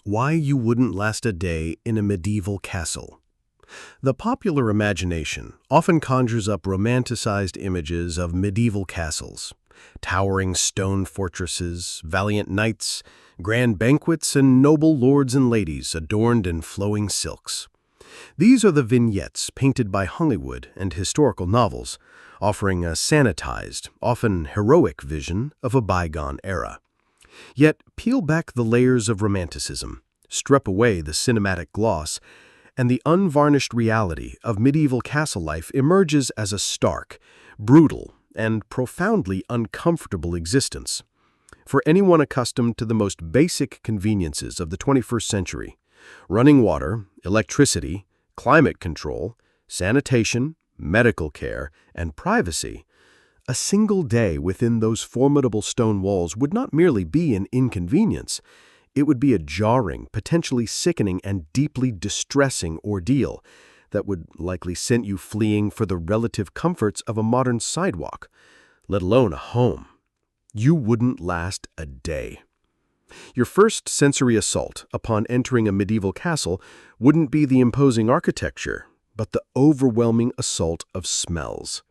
Why you wouldn't last a day in a medieval castle. The popular imagination often conjures up romanticized images of medieval castles, towering stone fortresses, valiant knights, grand banquets, and noble lords and ladies adorned in flowing silks. These are the vignettes painted by Hollywood and historical novels, offering a sanitized, often heroic vision of a bygone era. Yet peel back the layers of romanticism, strip away the cinematic gloss, and the unvarnished reality of medieval castle life emerges as a stark, brutal, and profoundly uncomfortable existence. For anyone accustomed to the most basic conveniences of the 21st century, running water, electricity, climate control, sanitation, medical care, and privacy, a single day within those formidable stone walls would not merely be an inconvenience, it would be a jarring, potentially sickening, and deeply distressing ordeal that would likely send you fleeing for the relative comforts of a modern sidewalk, let alone a home. You wouldn't last a day. Your first sensory assault upon entering a medieval castle wouldn't be the imposing architecture, but the overwhelming assault of smells.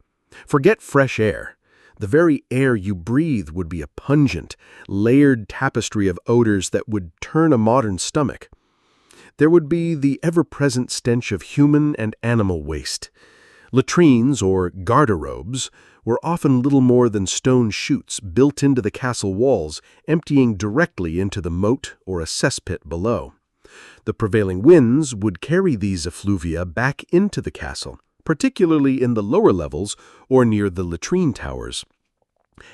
Forget fresh air. The very air you breathe would be a pungent, layered tapestry of odors that would turn a modern stomach. There would be the ever-present stench of human and animal waste. Latrines, or garderobes, were often little more than stone chutes built into the castle walls, emptying directly into the moat or a cesspit below. The prevailing winds would carry these effluvia back into the castle, particularly in the lower levels or near the latrine towers.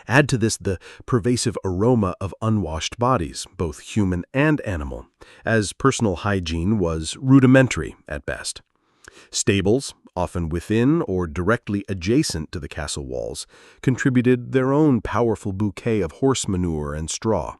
Add to this the pervasive aroma of unwashed bodies, both human and animal, as personal hygiene was rudimentary at best. Stables, often within or directly adjacent to the castle walls, contributed their own powerful bouquet of horse manure and straw.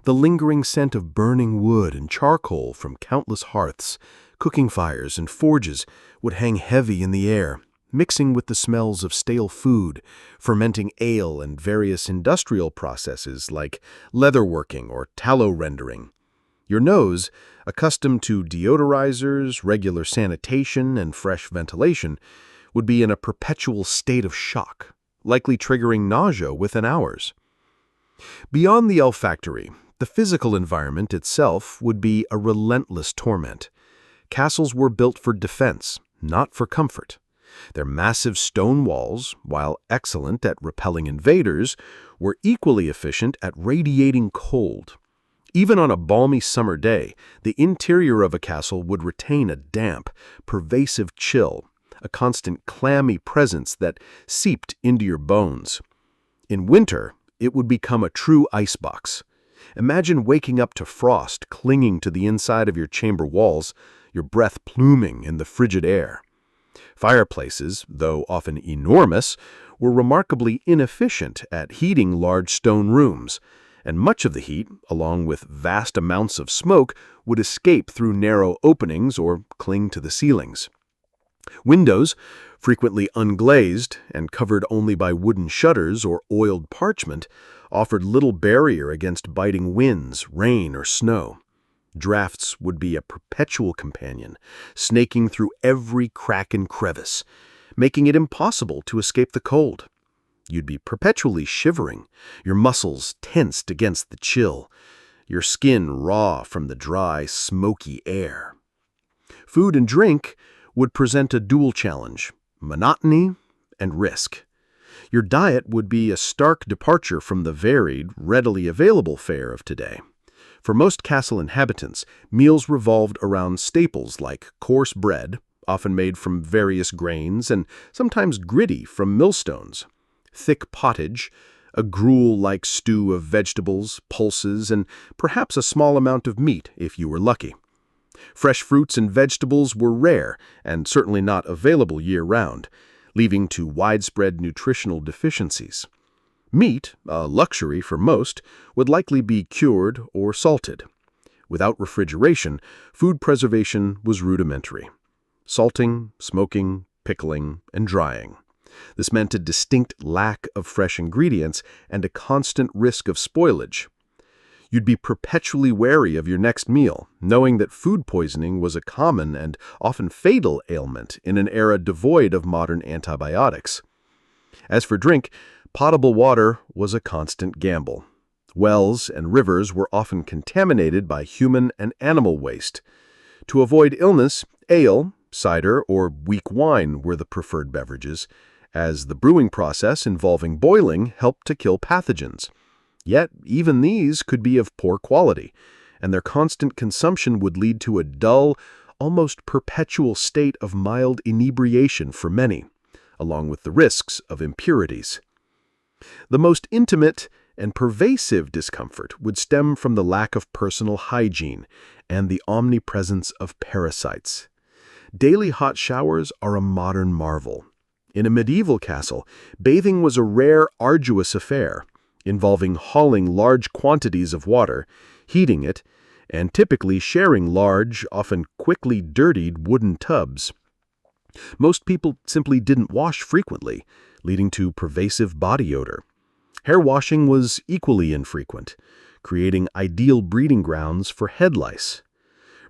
The lingering scent of burning wood and charcoal from countless hearths, cooking fires, and forges would hang heavy in the air, mixing with the smells of stale food, fermenting ale, and various industrial processes like leatherworking or tallow rendering. Your nose, accustomed to deodorizers, regular sanitation, and fresh ventilation, would be in a perpetual state of shock, likely triggering nausea within hours. Beyond the olfactory, the physical environment itself would be a relentless torment. Castles were built for defense, not for comfort. Their massive stone walls, while excellent at repelling invaders, were equally efficient at radiating cold. Even on a balmy summer day, the interior of a castle would retain a damp, pervasive chill, a constant clammy presence that seeped into your bones. In winter, it would become a true icebox. Imagine waking up to frost clinging to the inside of your chamber walls, your breath pluming in the frigid air. Fireplaces, though often enormous, were remarkably inefficient at heating large stone rooms, and much of the heat, along with vast amounts of smoke, would escape through narrow openings or cling to the ceilings. Windows, frequently unglazed and covered only by wooden shutters or oiled parchment, offered little barrier against biting winds, rain, or snow. Drafts would be a perpetual companion, snaking through every crack and crevice, making it impossible to escape the cold. You'd be perpetually shivering, your muscles tensed against the chill, your skin raw from the dry, smoky air. Food and drink would present a dual challenge: monotony and risk. Your diet would be a stark departure from the varied, readily available fare of today. For most castle inhabitants, meals revolved around staples like coarse bread, often made from various grains and sometimes gritty from millstones, thick pottage, a gruel-like stew of vegetables, pulses, and perhaps a small amount of meat if you were lucky. Fresh fruits and vegetables were rare and certainly not available year-round, leading to widespread nutritional deficiencies. Meat, a luxury for most, would likely be cured or salted. Without refrigeration, food preservation was rudimentary. Salting, smoking, pickling, and drying. This meant a distinct lack of fresh ingredients and a constant risk of spoilage. You'd be perpetually wary of your next meal, knowing that food poisoning was a common and often fatal ailment in an era devoid of modern antibiotics. As for drink, potable water was a constant gamble. Wells and rivers were often contaminated by human and animal waste. To avoid illness, ale, cider, or weak wine were the preferred beverages, as the brewing process involving boiling helped to kill pathogens. Yet, even these could be of poor quality, and their constant consumption would lead to a dull, almost perpetual state of mild inebriation for many, along with the risks of impurities. The most intimate and pervasive discomfort would stem from the lack of personal hygiene and the omnipresence of parasites. Daily hot showers are a modern marvel. In a medieval castle, bathing was a rare, arduous affair, involving hauling large quantities of water, heating it, and typically sharing large, often quickly dirtied wooden tubs. Most people simply didn't wash frequently, leading to pervasive body odor. Hair washing was equally infrequent, creating ideal breeding grounds for head lice.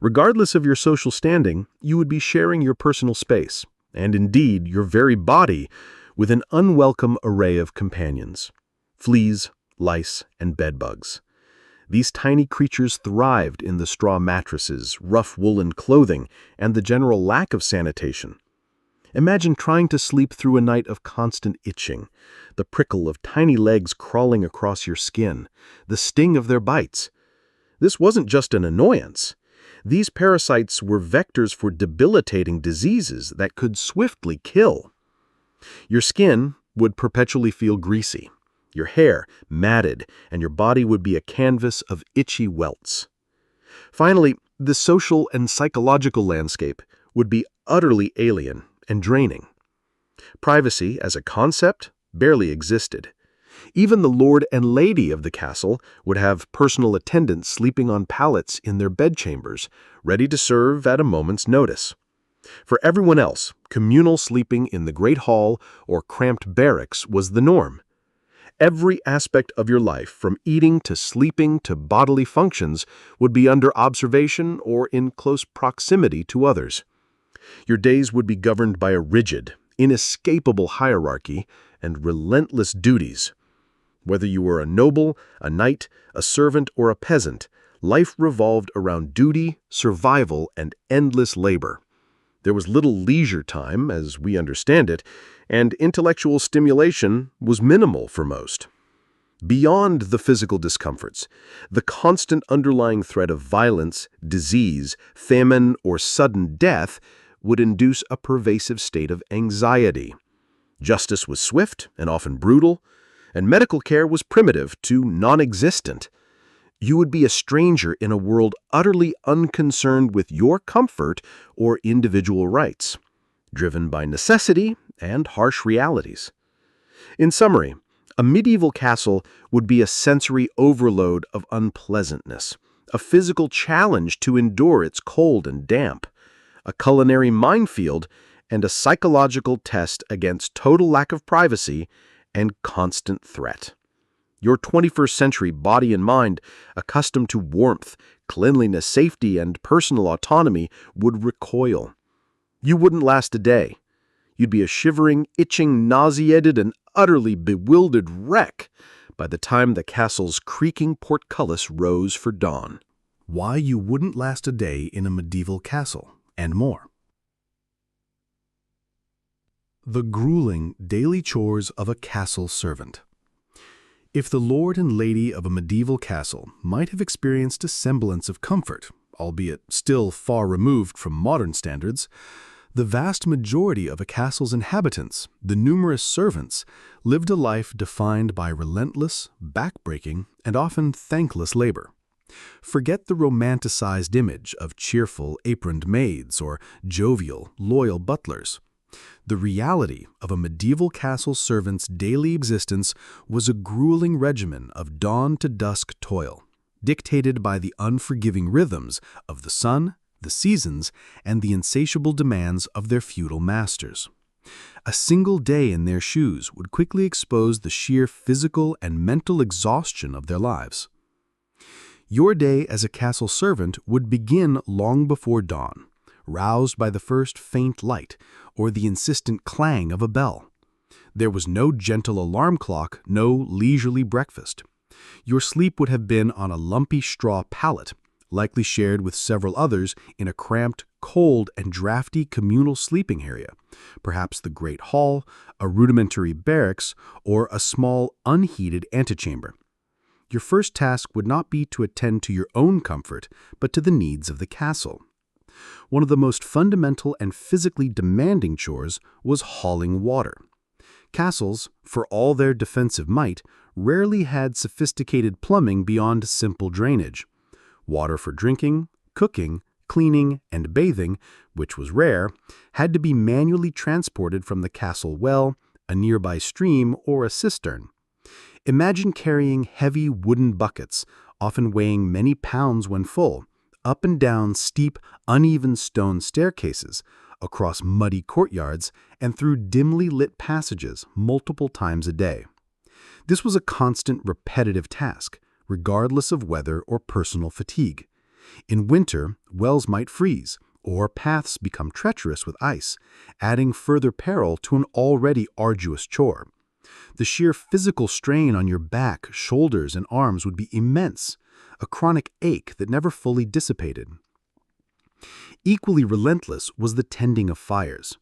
Regardless of your social standing, you would be sharing your personal space, and indeed your very body, with an unwelcome array of companions: fleas, lice, and bedbugs. These tiny creatures thrived in the straw mattresses, rough woolen clothing, and the general lack of sanitation. Imagine trying to sleep through a night of constant itching, the prickle of tiny legs crawling across your skin, the sting of their bites. This wasn't just an annoyance. These parasites were vectors for debilitating diseases that could swiftly kill. Your skin would perpetually feel greasy, your hair matted, and your body would be a canvas of itchy welts. Finally, the social and psychological landscape would be utterly alien and draining. Privacy, as a concept, barely existed. Even the lord and lady of the castle would have personal attendants sleeping on pallets in their bedchambers, ready to serve at a moment's notice. For everyone else, communal sleeping in the great hall or cramped barracks was the norm. Every aspect of your life, from eating to sleeping to bodily functions, would be under observation or in close proximity to others. Your days would be governed by a rigid, inescapable hierarchy and relentless duties. Whether you were a noble, a knight, a servant, or a peasant, life revolved around duty, survival, and endless labor. There was little leisure time, as we understand it, and intellectual stimulation was minimal for most. Beyond the physical discomforts, the constant underlying threat of violence, disease, famine, or sudden death would induce a pervasive state of anxiety. Justice was swift and often brutal, and medical care was primitive to non-existent. You would be a stranger in a world utterly unconcerned with your comfort or individual rights, driven by necessity and harsh realities. In summary, a medieval castle would be a sensory overload of unpleasantness, a physical challenge to endure its cold and damp, a culinary minefield, and a psychological test against total lack of privacy and constant threat. Your 21st century body and mind, accustomed to warmth, cleanliness, safety, and personal autonomy, would recoil. You wouldn't last a day. You'd be a shivering, itching, nauseated, and utterly bewildered wreck by the time the castle's creaking portcullis rose for dawn. Why you wouldn't last a day in a medieval castle, and more. The grueling daily chores of a castle servant. If the lord and lady of a medieval castle might have experienced a semblance of comfort, albeit still far removed from modern standards, the vast majority of a castle's inhabitants, the numerous servants, lived a life defined by relentless, back-breaking, and often thankless labor. Forget the romanticized image of cheerful, aproned maids or jovial, loyal butlers. The reality of a medieval castle servant's daily existence was a grueling regimen of dawn-to-dusk toil, dictated by the unforgiving rhythms of the sun, the seasons, and the insatiable demands of their feudal masters. A single day in their shoes would quickly expose the sheer physical and mental exhaustion of their lives. Your day as a castle servant would begin long before dawn, roused by the first faint light or the insistent clang of a bell. There was no gentle alarm clock, no leisurely breakfast. Your sleep would have been on a lumpy straw pallet, likely shared with several others in a cramped, cold, and drafty communal sleeping area, perhaps the Great Hall, a rudimentary barracks, or a small, unheated antechamber. Your first task would not be to attend to your own comfort, but to the needs of the castle. One of the most fundamental and physically demanding chores was hauling water. Castles, for all their defensive might, rarely had sophisticated plumbing beyond simple drainage. Water for drinking, cooking, cleaning, and bathing, which was rare, had to be manually transported from the castle well, a nearby stream, or a cistern. Imagine carrying heavy wooden buckets, often weighing many pounds when full, up and down steep, uneven stone staircases, across muddy courtyards, and through dimly lit passages multiple times a day. This was a constant, repetitive task, regardless of weather or personal fatigue. In winter, wells might freeze, or paths become treacherous with ice, adding further peril to an already arduous chore. The sheer physical strain on your back, shoulders, and arms would be immense, a chronic ache that never fully dissipated. Equally relentless was the tending of fires.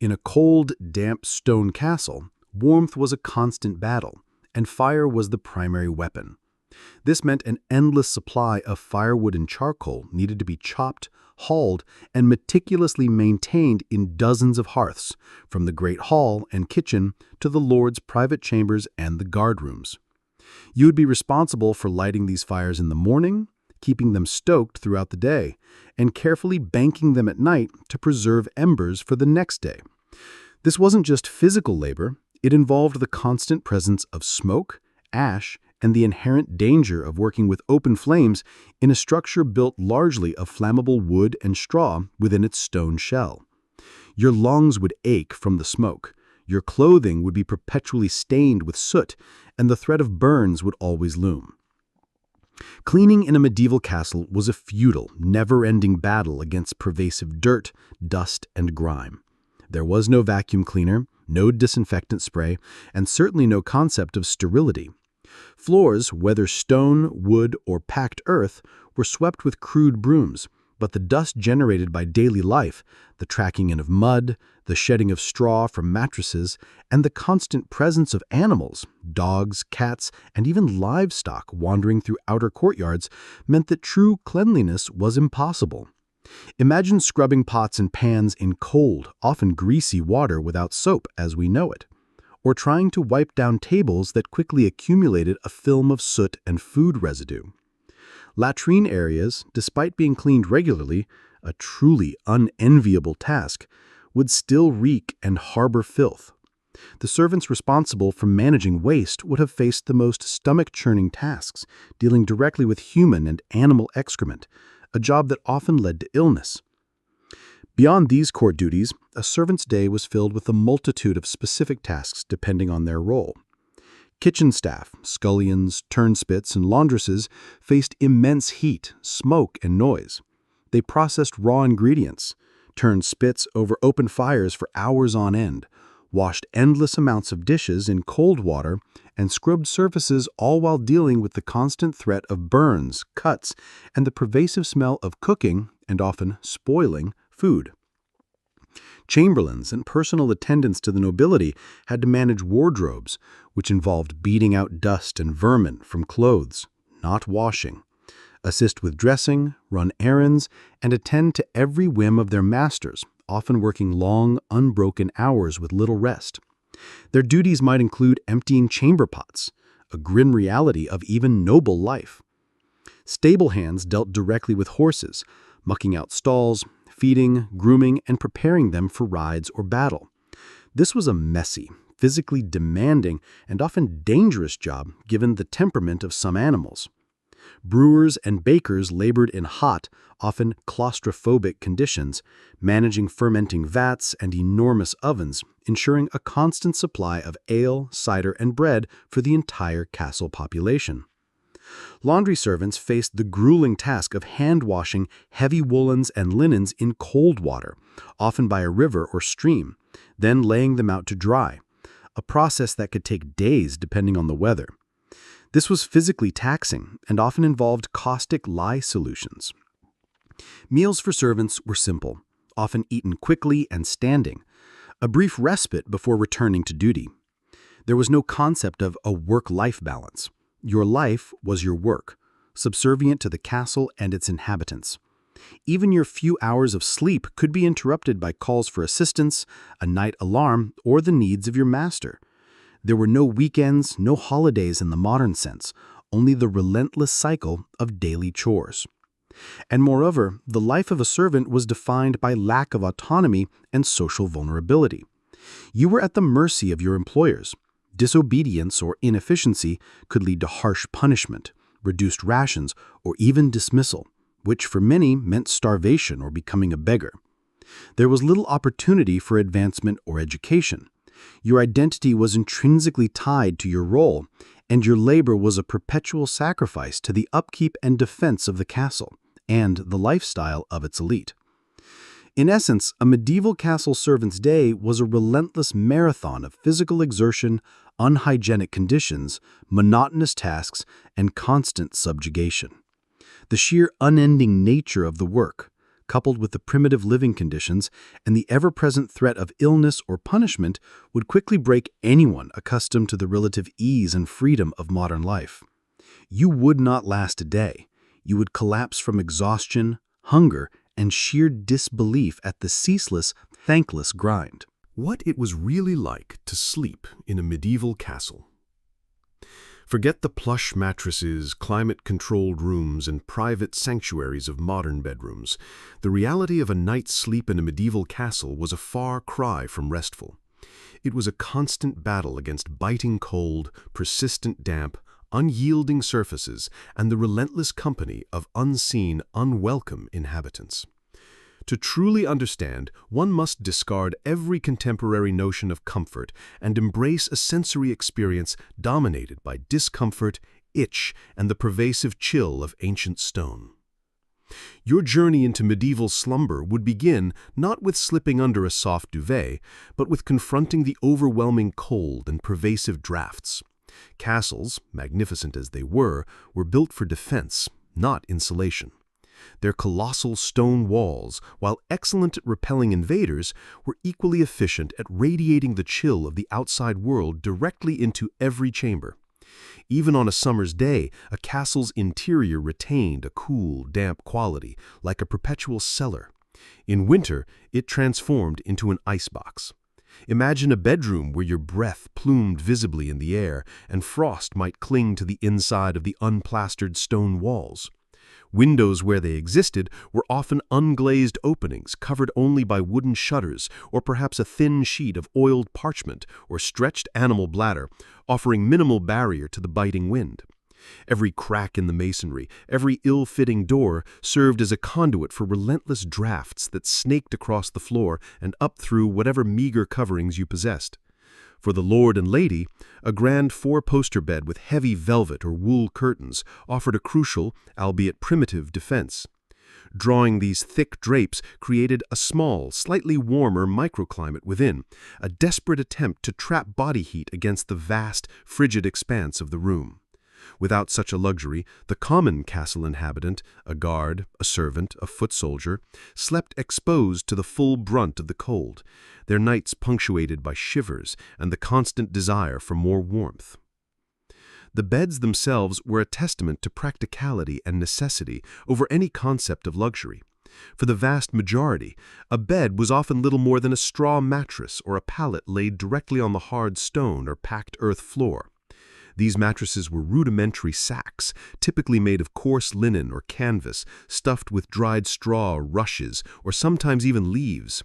In a cold, damp stone castle, warmth was a constant battle, and fire was the primary weapon. This meant an endless supply of firewood and charcoal needed to be chopped, hauled, and meticulously maintained in dozens of hearths, from the great hall and kitchen to the lord's private chambers and the guard rooms. You would be responsible for lighting these fires in the morning, keeping them stoked throughout the day, and carefully banking them at night to preserve embers for the next day. This wasn't just physical labor, it involved the constant presence of smoke, ash, and the inherent danger of working with open flames in a structure built largely of flammable wood and straw within its stone shell. Your lungs would ache from the smoke, your clothing would be perpetually stained with soot, and the threat of burns would always loom. Cleaning in a medieval castle was a futile, never-ending battle against pervasive dirt, dust, and grime. There was no vacuum cleaner, no disinfectant spray, and certainly no concept of sterility. Floors, whether stone, wood, or packed earth, were swept with crude brooms, but the dust generated by daily life, the tracking in of mud, the shedding of straw from mattresses, and the constant presence of animals, dogs, cats, and even livestock wandering through outer courtyards meant that true cleanliness was impossible. Imagine scrubbing pots and pans in cold, often greasy water without soap as we know it, or trying to wipe down tables that quickly accumulated a film of soot and food residue. Latrine areas, despite being cleaned regularly, a truly unenviable task, would still reek and harbor filth. The servants responsible for managing waste would have faced the most stomach-churning tasks, dealing directly with human and animal excrement, a job that often led to illness. Beyond these core duties, a servant's day was filled with a multitude of specific tasks depending on their role. Kitchen staff, scullions, turnspits, and laundresses faced immense heat, smoke, and noise. They processed raw ingredients, turned spits over open fires for hours on end, washed endless amounts of dishes in cold water, and scrubbed surfaces, all while dealing with the constant threat of burns, cuts, and the pervasive smell of cooking, and often spoiling, food. Chamberlains and personal attendants to the nobility had to manage wardrobes, which involved beating out dust and vermin from clothes, not washing, assist with dressing, run errands, and attend to every whim of their masters, often working long, unbroken hours with little rest. Their duties might include emptying chamber pots, a grim reality of even noble life. Stable hands dealt directly with horses, mucking out stalls, feeding, grooming, and preparing them for rides or battle. This was a messy, physically demanding, and often dangerous job given the temperament of some animals. Brewers and bakers labored in hot, often claustrophobic conditions, managing fermenting vats and enormous ovens, ensuring a constant supply of ale, cider, and bread for the entire castle population. Laundry servants faced the grueling task of hand-washing heavy woolens and linens in cold water, often by a river or stream, then laying them out to dry, a process that could take days depending on the weather. This was physically taxing and often involved caustic lye solutions. Meals for servants were simple, often eaten quickly and standing, a brief respite before returning to duty. There was no concept of a work-life balance. Your life was your work, subservient to the castle and its inhabitants. Even your few hours of sleep could be interrupted by calls for assistance, a night alarm, or the needs of your master. There were no weekends, no holidays in the modern sense, only the relentless cycle of daily chores. And moreover, the life of a servant was defined by lack of autonomy and social vulnerability. You were at the mercy of your employers. Disobedience or inefficiency could lead to harsh punishment, reduced rations, or even dismissal, which for many meant starvation or becoming a beggar. There was little opportunity for advancement or education. Your identity was intrinsically tied to your role, and your labor was a perpetual sacrifice to the upkeep and defense of the castle and the lifestyle of its elite. In essence, a medieval castle servant's day was a relentless marathon of physical exertion, unhygienic conditions, monotonous tasks, and constant subjugation. The sheer unending nature of the work, coupled with the primitive living conditions and the ever-present threat of illness or punishment, would quickly break anyone accustomed to the relative ease and freedom of modern life. You would not last a day. You would collapse from exhaustion, hunger, and sheer disbelief at the ceaseless, thankless grind. What it was really like to sleep in a medieval castle. Forget the plush mattresses, climate-controlled rooms, and private sanctuaries of modern bedrooms. The reality of a night's sleep in a medieval castle was a far cry from restful. It was a constant battle against biting cold, persistent damp, unyielding surfaces, and the relentless company of unseen, unwelcome inhabitants. To truly understand, one must discard every contemporary notion of comfort and embrace a sensory experience dominated by discomfort, itch, and the pervasive chill of ancient stone. Your journey into medieval slumber would begin not with slipping under a soft duvet, but with confronting the overwhelming cold and pervasive drafts. Castles, magnificent as they were built for defense, not insulation. Their colossal stone walls, while excellent at repelling invaders, were equally efficient at radiating the chill of the outside world directly into every chamber. Even on a summer's day, a castle's interior retained a cool, damp quality, like a perpetual cellar. In winter, it transformed into an icebox. Imagine a bedroom where your breath plumed visibly in the air, and frost might cling to the inside of the unplastered stone walls. Windows where they existed were often unglazed openings covered only by wooden shutters or perhaps a thin sheet of oiled parchment or stretched animal bladder, offering minimal barrier to the biting wind. Every crack in the masonry, every ill-fitting door served as a conduit for relentless drafts that snaked across the floor and up through whatever meager coverings you possessed. For the lord and lady, a grand four-poster bed with heavy velvet or wool curtains offered a crucial, albeit primitive, defense. Drawing these thick drapes created a small, slightly warmer microclimate within, a desperate attempt to trap body heat against the vast, frigid expanse of the room. Without such a luxury, the common castle inhabitant, a guard, a servant, a foot soldier, slept exposed to the full brunt of the cold, their nights punctuated by shivers and the constant desire for more warmth. The beds themselves were a testament to practicality and necessity over any concept of luxury. For the vast majority, a bed was often little more than a straw mattress or a pallet laid directly on the hard stone or packed earth floor. These mattresses were rudimentary sacks, typically made of coarse linen or canvas, stuffed with dried straw, rushes, or sometimes even leaves.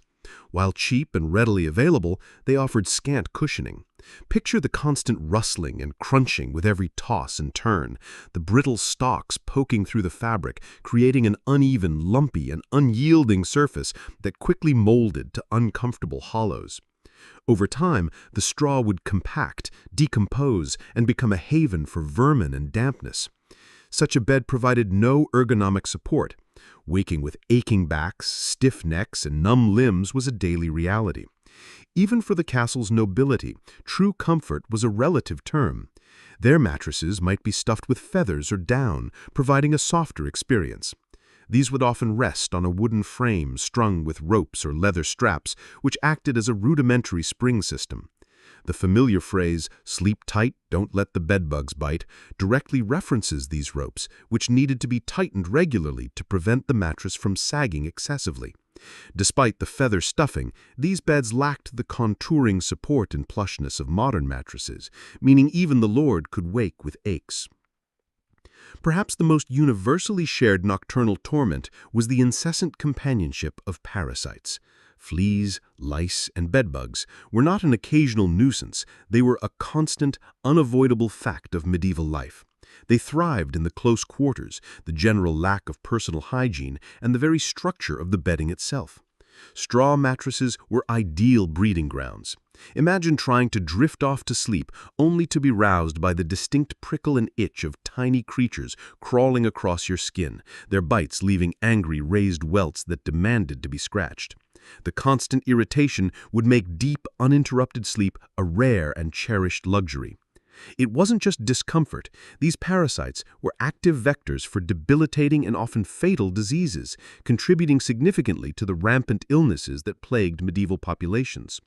While cheap and readily available, they offered scant cushioning. Picture the constant rustling and crunching with every toss and turn, the brittle stalks poking through the fabric, creating an uneven, lumpy, and unyielding surface that quickly molded to uncomfortable hollows. Over time, the straw would compact, decompose, and become a haven for vermin and dampness. Such a bed provided no ergonomic support. Waking with aching backs, stiff necks, and numb limbs was a daily reality. Even for the castle's nobility, true comfort was a relative term. Their mattresses might be stuffed with feathers or down, providing a softer experience. These would often rest on a wooden frame strung with ropes or leather straps, which acted as a rudimentary spring system. The familiar phrase, "sleep tight, don't let the bedbugs bite," directly references these ropes, which needed to be tightened regularly to prevent the mattress from sagging excessively. Despite the feather stuffing, these beds lacked the contouring support and plushness of modern mattresses, meaning even the lord could wake with aches. Perhaps the most universally shared nocturnal torment was the incessant companionship of parasites. Fleas, lice, and bedbugs were not an occasional nuisance, they were a constant, unavoidable fact of medieval life. They thrived in the close quarters, the general lack of personal hygiene, and the very structure of the bedding itself. Straw mattresses were ideal breeding grounds. Imagine trying to drift off to sleep only to be roused by the distinct prickle and itch of tiny creatures crawling across your skin, their bites leaving angry raised welts that demanded to be scratched. The constant irritation would make deep, uninterrupted sleep a rare and cherished luxury. It wasn't just discomfort. These parasites were active vectors for debilitating and often fatal diseases, contributing significantly to the rampant illnesses that plagued medieval populations.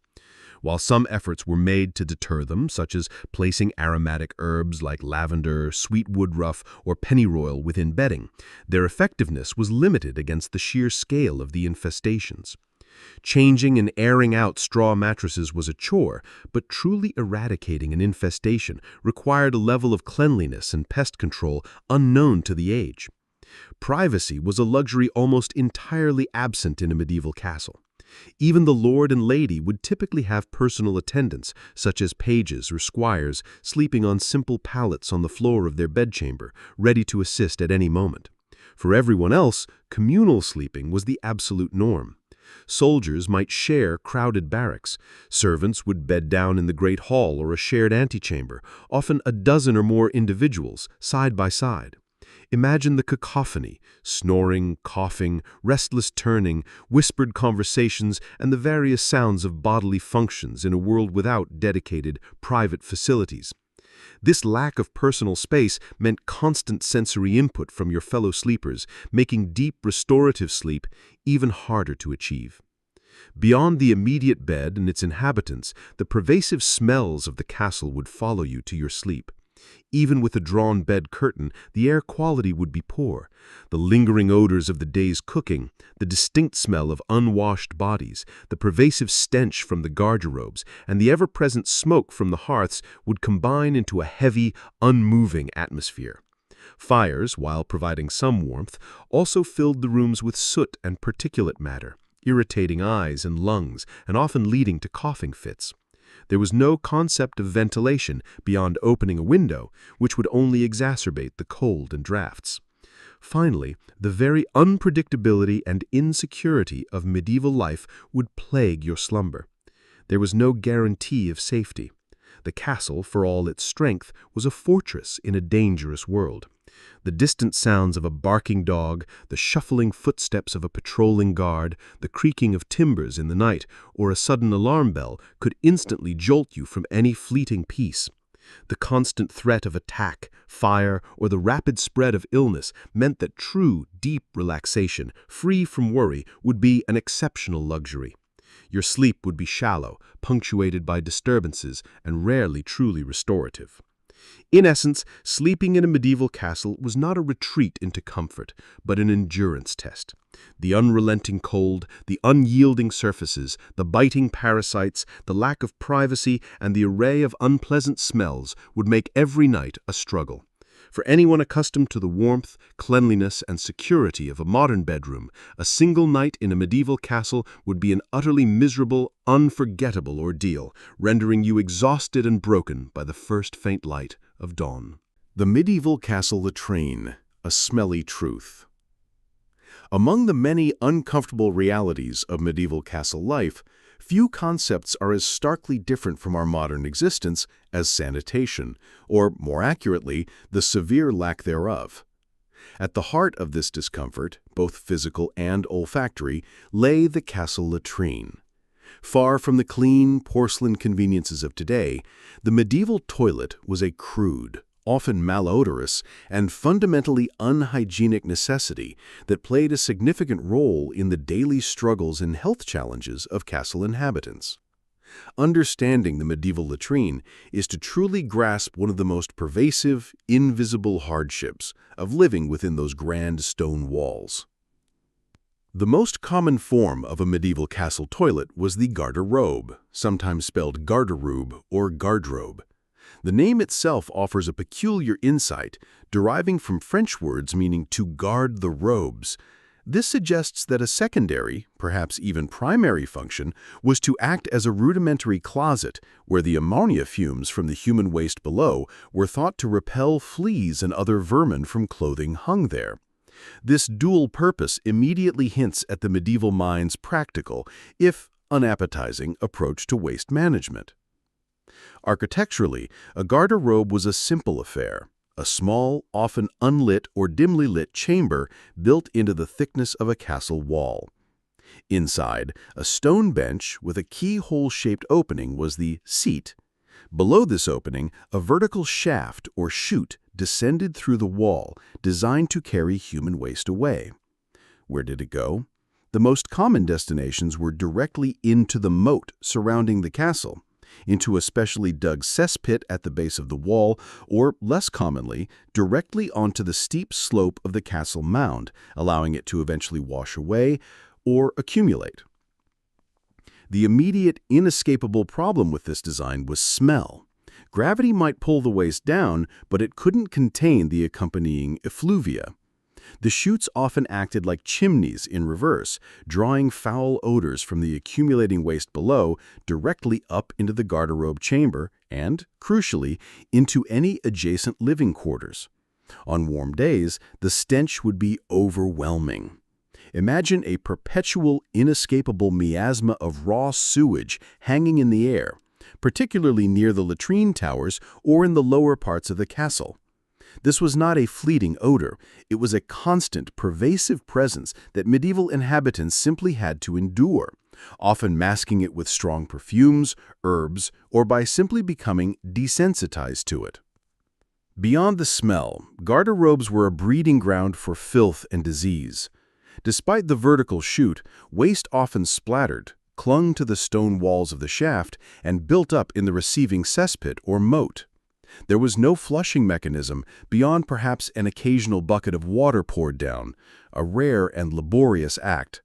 While some efforts were made to deter them, such as placing aromatic herbs like lavender, sweet woodruff, or pennyroyal within bedding, their effectiveness was limited against the sheer scale of the infestations. Changing and airing out straw mattresses was a chore, but truly eradicating an infestation required a level of cleanliness and pest control unknown to the age. Privacy was a luxury almost entirely absent in a medieval castle. Even the lord and lady would typically have personal attendants, such as pages or squires, sleeping on simple pallets on the floor of their bedchamber, ready to assist at any moment. For everyone else, communal sleeping was the absolute norm. Soldiers might share crowded barracks. Servants would bed down in the great hall or a shared antechamber, often a dozen or more individuals, side by side. Imagine the cacophony: snoring, coughing, restless turning, whispered conversations, and the various sounds of bodily functions in a world without dedicated, private facilities. This lack of personal space meant constant sensory input from your fellow sleepers, making deep restorative sleep even harder to achieve. Beyond the immediate bed and its inhabitants, the pervasive smells of the castle would follow you to your sleep. Even with a drawn bed curtain, the air quality would be poor. The lingering odors of the day's cooking, the distinct smell of unwashed bodies, the pervasive stench from the garderobes, and the ever-present smoke from the hearths would combine into a heavy, unmoving atmosphere. Fires, while providing some warmth, also filled the rooms with soot and particulate matter, irritating eyes and lungs, and often leading to coughing fits. There was no concept of ventilation beyond opening a window, which would only exacerbate the cold and drafts. Finally, the very unpredictability and insecurity of medieval life would plague your slumber. There was no guarantee of safety. The castle, for all its strength, was a fortress in a dangerous world. The distant sounds of a barking dog, the shuffling footsteps of a patrolling guard, the creaking of timbers in the night, or a sudden alarm bell could instantly jolt you from any fleeting peace. The constant threat of attack, fire, or the rapid spread of illness meant that true, deep relaxation, free from worry, would be an exceptional luxury. Your sleep would be shallow, punctuated by disturbances, and rarely truly restorative. In essence, sleeping in a medieval castle was not a retreat into comfort, but an endurance test. The unrelenting cold, the unyielding surfaces, the biting parasites, the lack of privacy, and the array of unpleasant smells would make every night a struggle. For anyone accustomed to the warmth, cleanliness, and security of a modern bedroom, a single night in a medieval castle would be an utterly miserable, unforgettable ordeal, rendering you exhausted and broken by the first faint light of dawn. The medieval castle latrine, a smelly truth. Among the many uncomfortable realities of medieval castle life, few concepts are as starkly different from our modern existence as sanitation, or, more accurately, the severe lack thereof. At the heart of this discomfort, both physical and olfactory, lay the castle latrine. Far from the clean, porcelain conveniences of today, the medieval toilet was a crude, often malodorous, and fundamentally unhygienic necessity that played a significant role in the daily struggles and health challenges of castle inhabitants. Understanding the medieval latrine is to truly grasp one of the most pervasive, invisible hardships of living within those grand stone walls. The most common form of a medieval castle toilet was the garderobe, sometimes spelled garderobe or gardrobe. The name itself offers a peculiar insight, deriving from French words meaning to guard the robes. This suggests that a secondary, perhaps even primary function, was to act as a rudimentary closet where the ammonia fumes from the human waste below were thought to repel fleas and other vermin from clothing hung there. This dual purpose immediately hints at the medieval mind's practical, if unappetizing, approach to waste management. Architecturally, a garderobe was a simple affair, a small, often unlit or dimly lit chamber built into the thickness of a castle wall. Inside, a stone bench with a keyhole-shaped opening was the seat. Below this opening, a vertical shaft or chute descended through the wall, designed to carry human waste away. Where did it go? The most common destinations were directly into the moat surrounding the castle, into a specially dug cesspit at the base of the wall, or, less commonly, directly onto the steep slope of the castle mound, allowing it to eventually wash away or accumulate. The immediate, inescapable problem with this design was smell. Gravity might pull the waste down, but it couldn't contain the accompanying effluvia. The chutes often acted like chimneys in reverse, drawing foul odors from the accumulating waste below directly up into the garderobe chamber and, crucially, into any adjacent living quarters. On warm days, the stench would be overwhelming. Imagine a perpetual, inescapable miasma of raw sewage hanging in the air, particularly near the latrine towers or in the lower parts of the castle. This was not a fleeting odor. It was a constant, pervasive presence that medieval inhabitants simply had to endure, often masking it with strong perfumes, herbs, or by simply becoming desensitized to it. Beyond the smell, garderobes were a breeding ground for filth and disease. Despite the vertical chute, waste often splattered, clung to the stone walls of the shaft, and built up in the receiving cesspit or moat. There was no flushing mechanism beyond perhaps an occasional bucket of water poured down, a rare and laborious act.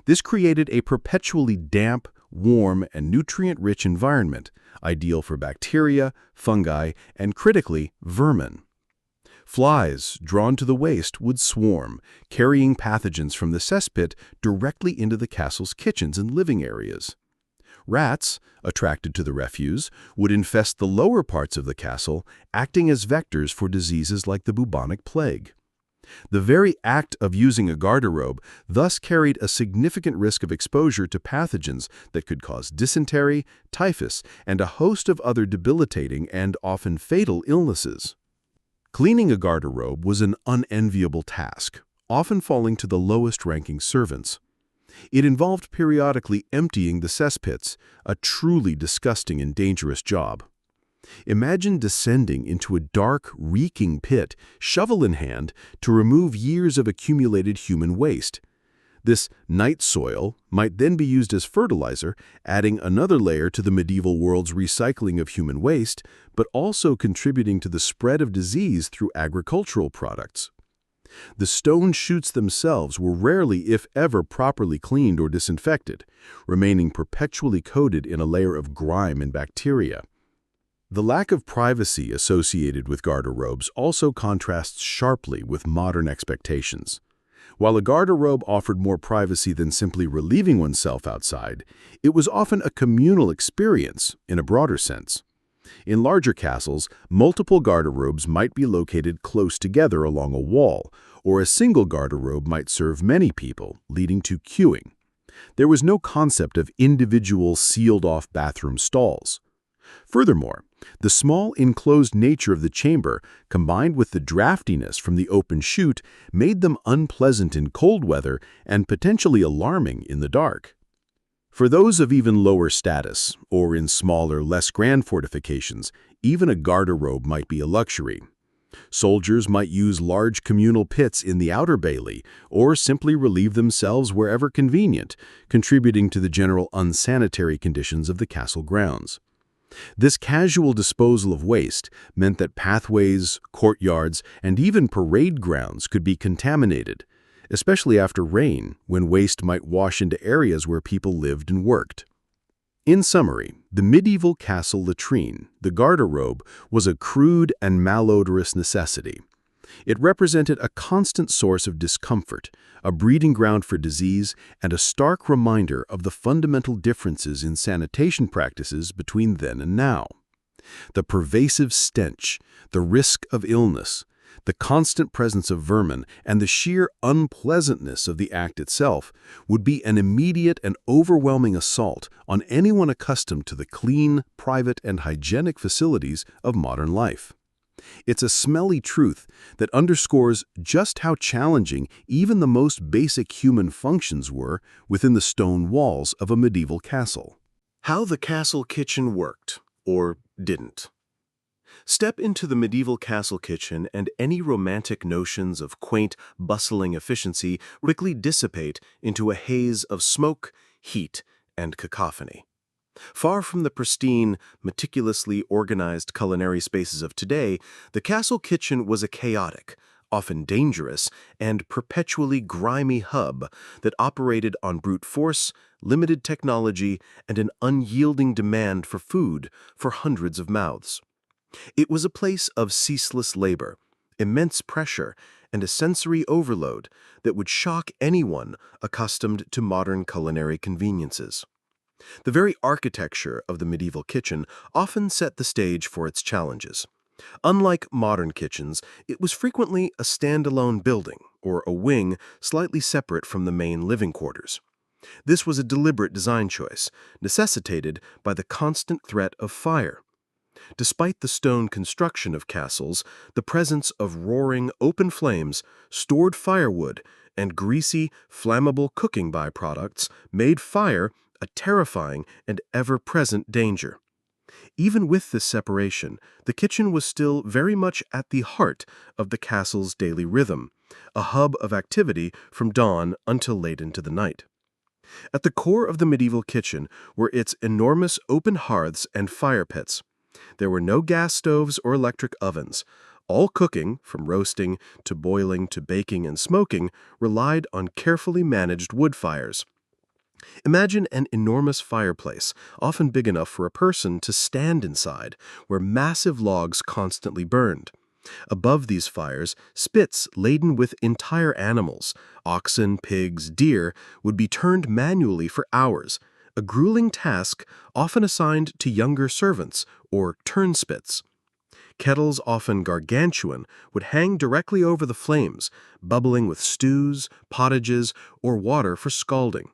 This created a perpetually damp, warm, and nutrient-rich environment, ideal for bacteria, fungi, and critically, vermin. Flies, drawn to the waste, would swarm, carrying pathogens from the cesspit directly into the castle's kitchens and living areas. Rats, attracted to the refuse, would infest the lower parts of the castle, acting as vectors for diseases like the bubonic plague. The very act of using a garderobe thus carried a significant risk of exposure to pathogens that could cause dysentery, typhus, and a host of other debilitating and often fatal illnesses. Cleaning a garderobe was an unenviable task, often falling to the lowest-ranking servants. It involved periodically emptying the cesspits, a truly disgusting and dangerous job. Imagine descending into a dark, reeking pit, shovel in hand, to remove years of accumulated human waste. This night soil might then be used as fertilizer, adding another layer to the medieval world's recycling of human waste, but also contributing to the spread of disease through agricultural products. The stone chutes themselves were rarely, if ever, properly cleaned or disinfected, remaining perpetually coated in a layer of grime and bacteria. The lack of privacy associated with garderobes also contrasts sharply with modern expectations. While a garderobe offered more privacy than simply relieving oneself outside, it was often a communal experience in a broader sense. In larger castles, multiple garderobes might be located close together along a wall, or a single garderobe might serve many people, leading to queuing. There was no concept of individual sealed-off bathroom stalls. Furthermore, the small enclosed nature of the chamber, combined with the draftiness from the open chute, made them unpleasant in cold weather and potentially alarming in the dark. For those of even lower status, or in smaller, less grand fortifications, even a garderobe might be a luxury. Soldiers might use large communal pits in the outer bailey, or simply relieve themselves wherever convenient, contributing to the general unsanitary conditions of the castle grounds. This casual disposal of waste meant that pathways, courtyards, and even parade grounds could be contaminated, especially after rain, when waste might wash into areas where people lived and worked. In summary, the medieval castle latrine, the garderobe, was a crude and malodorous necessity. It represented a constant source of discomfort, a breeding ground for disease, and a stark reminder of the fundamental differences in sanitation practices between then and now. The pervasive stench, the risk of illness, the constant presence of vermin, and the sheer unpleasantness of the act itself would be an immediate and overwhelming assault on anyone accustomed to the clean, private, and hygienic facilities of modern life. It's a smelly truth that underscores just how challenging even the most basic human functions were within the stone walls of a medieval castle. How the castle kitchen worked, or didn't. Step into the medieval castle kitchen and any romantic notions of quaint, bustling efficiency quickly dissipate into a haze of smoke, heat, and cacophony. Far from the pristine, meticulously organized culinary spaces of today, the castle kitchen was a chaotic, often dangerous, and perpetually grimy hub that operated on brute force, limited technology, and an unyielding demand for food for hundreds of mouths. It was a place of ceaseless labor, immense pressure, and a sensory overload that would shock anyone accustomed to modern culinary conveniences. The very architecture of the medieval kitchen often set the stage for its challenges. Unlike modern kitchens, it was frequently a standalone building, or a wing slightly separate from the main living quarters. This was a deliberate design choice, necessitated by the constant threat of fire. Despite the stone construction of castles, the presence of roaring, open flames, stored firewood, and greasy, flammable cooking byproducts made fire a terrifying and ever-present danger. Even with this separation, the kitchen was still very much at the heart of the castle's daily rhythm, a hub of activity from dawn until late into the night. At the core of the medieval kitchen were its enormous open hearths and fire pits. There were no gas stoves or electric ovens. All cooking, from roasting to boiling to baking and smoking, relied on carefully managed wood fires. Imagine an enormous fireplace, often big enough for a person to stand inside, where massive logs constantly burned. Above these fires, spits laden with entire animals, oxen, pigs, deer, would be turned manually for hours, a grueling task often assigned to younger servants, or turnspits. Kettles, often gargantuan, would hang directly over the flames, bubbling with stews, pottages, or water for scalding.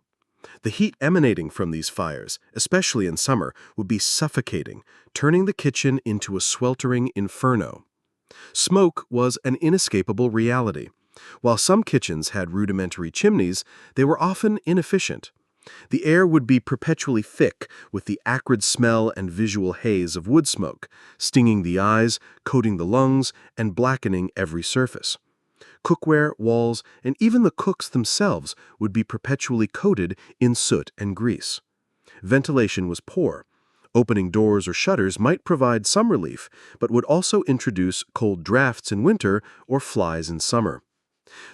The heat emanating from these fires, especially in summer, would be suffocating, turning the kitchen into a sweltering inferno. Smoke was an inescapable reality. While some kitchens had rudimentary chimneys, they were often inefficient. The air would be perpetually thick with the acrid smell and visual haze of wood smoke, stinging the eyes, coating the lungs, and blackening every surface. Cookware, walls, and even the cooks themselves would be perpetually coated in soot and grease. Ventilation was poor. Opening doors or shutters might provide some relief, but would also introduce cold drafts in winter or flies in summer.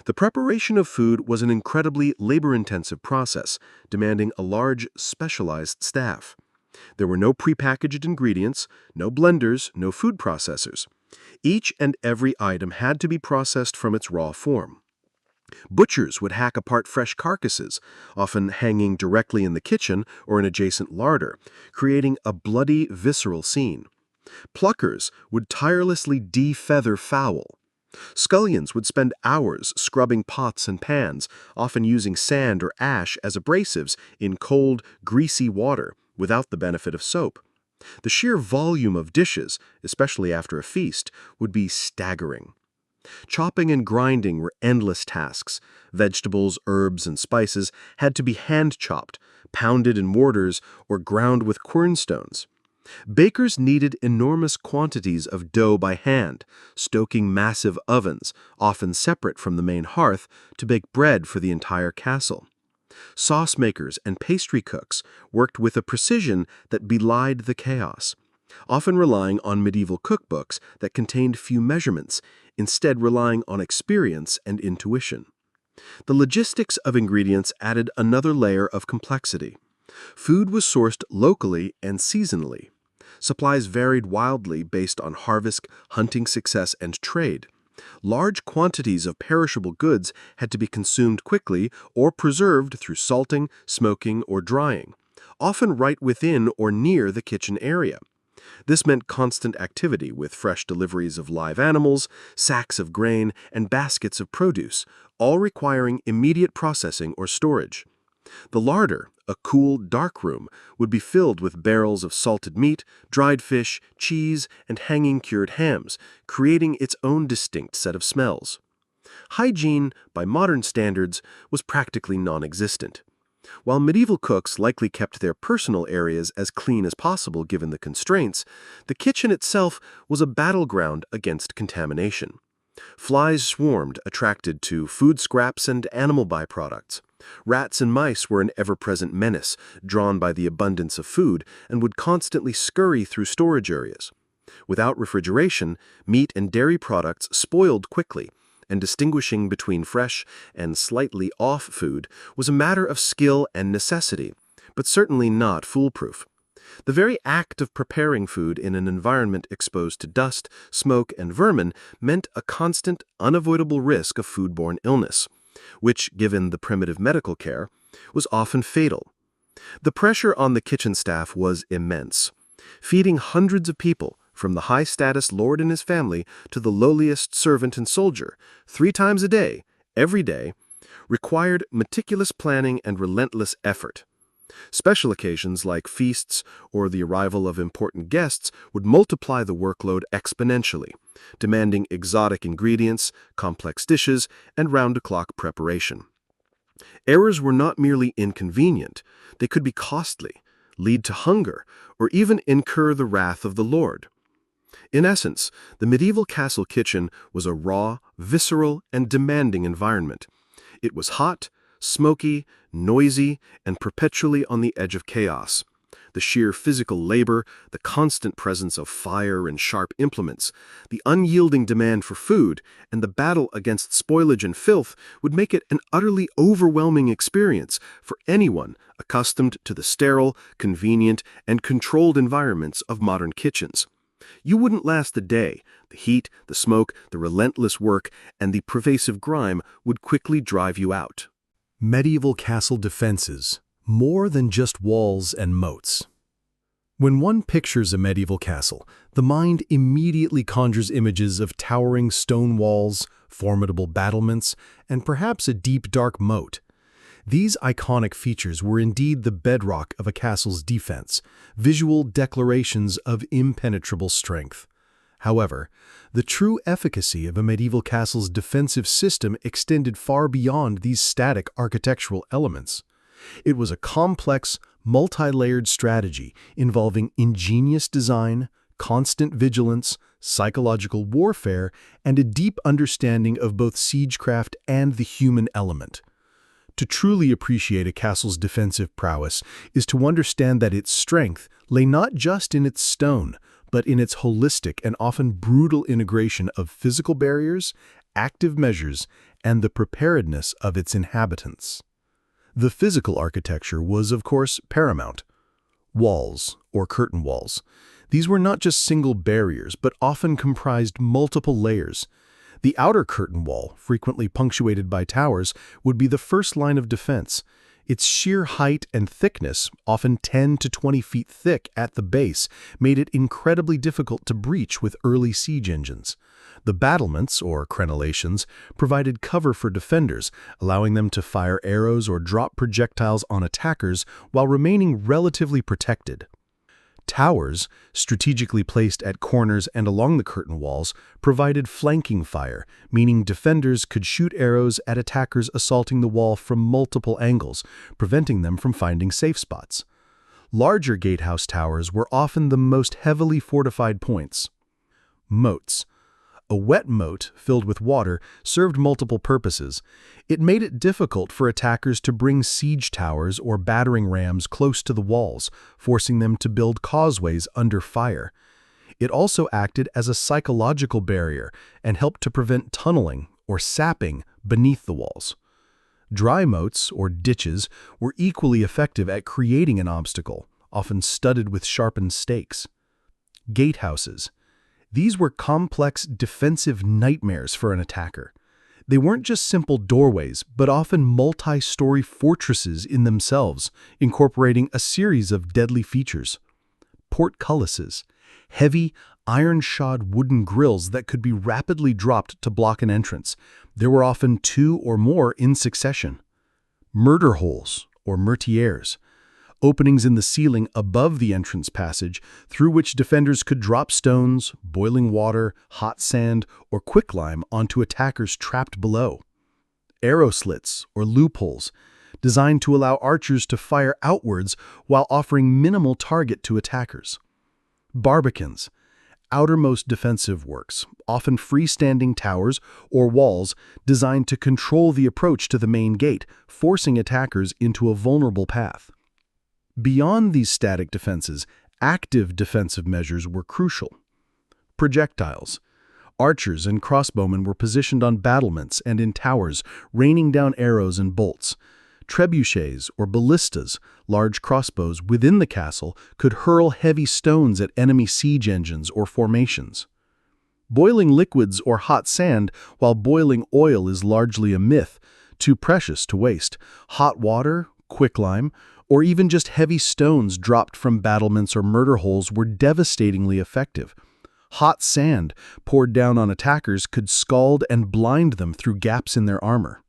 The preparation of food was an incredibly labor-intensive process, demanding a large, specialized staff. There were no prepackaged ingredients, no blenders, no food processors. Each and every item had to be processed from its raw form. Butchers would hack apart fresh carcasses, often hanging directly in the kitchen or an adjacent larder, creating a bloody, visceral scene. Pluckers would tirelessly defeather fowl. Scullions would spend hours scrubbing pots and pans, often using sand or ash as abrasives in cold, greasy water without the benefit of soap. The sheer volume of dishes, especially after a feast, would be staggering. Chopping and grinding were endless tasks. Vegetables, herbs, and spices had to be hand-chopped, pounded in mortars, or ground with quernstones. Bakers needed enormous quantities of dough by hand, stoking massive ovens, often separate from the main hearth, to bake bread for the entire castle. Sauce makers and pastry cooks worked with a precision that belied the chaos, often relying on medieval cookbooks that contained few measurements, instead relying on experience and intuition. The logistics of ingredients added another layer of complexity. Food was sourced locally and seasonally. Supplies varied wildly based on harvest, hunting success, and trade. Large quantities of perishable goods had to be consumed quickly or preserved through salting, smoking, or drying, often right within or near the kitchen area. This meant constant activity with fresh deliveries of live animals, sacks of grain, and baskets of produce, all requiring immediate processing or storage. The larder, a cool, dark room, would be filled with barrels of salted meat, dried fish, cheese, and hanging cured hams, creating its own distinct set of smells. Hygiene, by modern standards, was practically non-existent. While medieval cooks likely kept their personal areas as clean as possible given the constraints, the kitchen itself was a battleground against contamination. Flies swarmed, attracted to food scraps and animal byproducts. Rats and mice were an ever-present menace, drawn by the abundance of food, and would constantly scurry through storage areas. Without refrigeration, meat and dairy products spoiled quickly, and distinguishing between fresh and slightly off food was a matter of skill and necessity, but certainly not foolproof. The very act of preparing food in an environment exposed to dust, smoke, and vermin meant a constant, unavoidable risk of foodborne illness, which, given the primitive medical care, was often fatal. The pressure on the kitchen staff was immense. Feeding hundreds of people, from the high-status lord and his family to the lowliest servant and soldier, 3 times a day, every day, required meticulous planning and relentless effort. Special occasions like feasts or the arrival of important guests would multiply the workload exponentially, demanding exotic ingredients, complex dishes, and round-the-clock preparation. Errors were not merely inconvenient, they could be costly, lead to hunger, or even incur the wrath of the lord. In essence, the medieval castle kitchen was a raw, visceral, and demanding environment. It was hot, smoky, noisy, and perpetually on the edge of chaos. The sheer physical labor, the constant presence of fire and sharp implements, the unyielding demand for food, and the battle against spoilage and filth would make it an utterly overwhelming experience for anyone accustomed to the sterile, convenient, and controlled environments of modern kitchens. You wouldn't last the day. The heat, the smoke, the relentless work, and the pervasive grime would quickly drive you out. Medieval castle defenses, more than just walls and moats. When one pictures a medieval castle, the mind immediately conjures images of towering stone walls, formidable battlements, and perhaps a deep, dark moat. These iconic features were indeed the bedrock of a castle's defense, visual declarations of impenetrable strength. However, the true efficacy of a medieval castle's defensive system extended far beyond these static architectural elements. It was a complex, multi-layered strategy involving ingenious design, constant vigilance, psychological warfare, and a deep understanding of both siegecraft and the human element. To truly appreciate a castle's defensive prowess is to understand that its strength lay not just in its stone, but in its holistic and often brutal integration of physical barriers, active measures, and the preparedness of its inhabitants. The physical architecture was, of course, paramount. Walls, or curtain walls. These were not just single barriers, but often comprised multiple layers. The outer curtain wall, frequently punctuated by towers, would be the first line of defense. Its sheer height and thickness, often 10 to 20 feet thick at the base, made it incredibly difficult to breach with early siege engines. The battlements, or crenellations, provided cover for defenders, allowing them to fire arrows or drop projectiles on attackers while remaining relatively protected. Towers, strategically placed at corners and along the curtain walls, provided flanking fire, meaning defenders could shoot arrows at attackers assaulting the wall from multiple angles, preventing them from finding safe spots. Larger gatehouse towers were often the most heavily fortified points. Moats. A wet moat filled with water served multiple purposes. It made it difficult for attackers to bring siege towers or battering rams close to the walls, forcing them to build causeways under fire. It also acted as a psychological barrier and helped to prevent tunneling or sapping beneath the walls. Dry moats, or ditches, were equally effective at creating an obstacle, often studded with sharpened stakes. Gatehouses. These were complex defensive nightmares for an attacker. They weren't just simple doorways, but often multi-story fortresses in themselves, incorporating a series of deadly features. Portcullises, heavy, iron-shod wooden grills that could be rapidly dropped to block an entrance. There were often 2 or more in succession. Murder holes, or meurtières, openings in the ceiling above the entrance passage through which defenders could drop stones, boiling water, hot sand, or quicklime onto attackers trapped below. Arrow slits, or loopholes, designed to allow archers to fire outwards while offering minimal target to attackers. Barbicans, outermost defensive works, often freestanding towers or walls designed to control the approach to the main gate, forcing attackers into a vulnerable path. Beyond these static defenses, active defensive measures were crucial. Projectiles. Archers and crossbowmen were positioned on battlements and in towers, raining down arrows and bolts. Trebuchets, or ballistas, large crossbows within the castle, could hurl heavy stones at enemy siege engines or formations. Boiling liquids or hot sand, while boiling oil is largely a myth, too precious to waste. Hot water, quicklime, or even just heavy stones dropped from battlements or murder holes were devastatingly effective. Hot sand poured down on attackers could scald and blind them through gaps in their armor.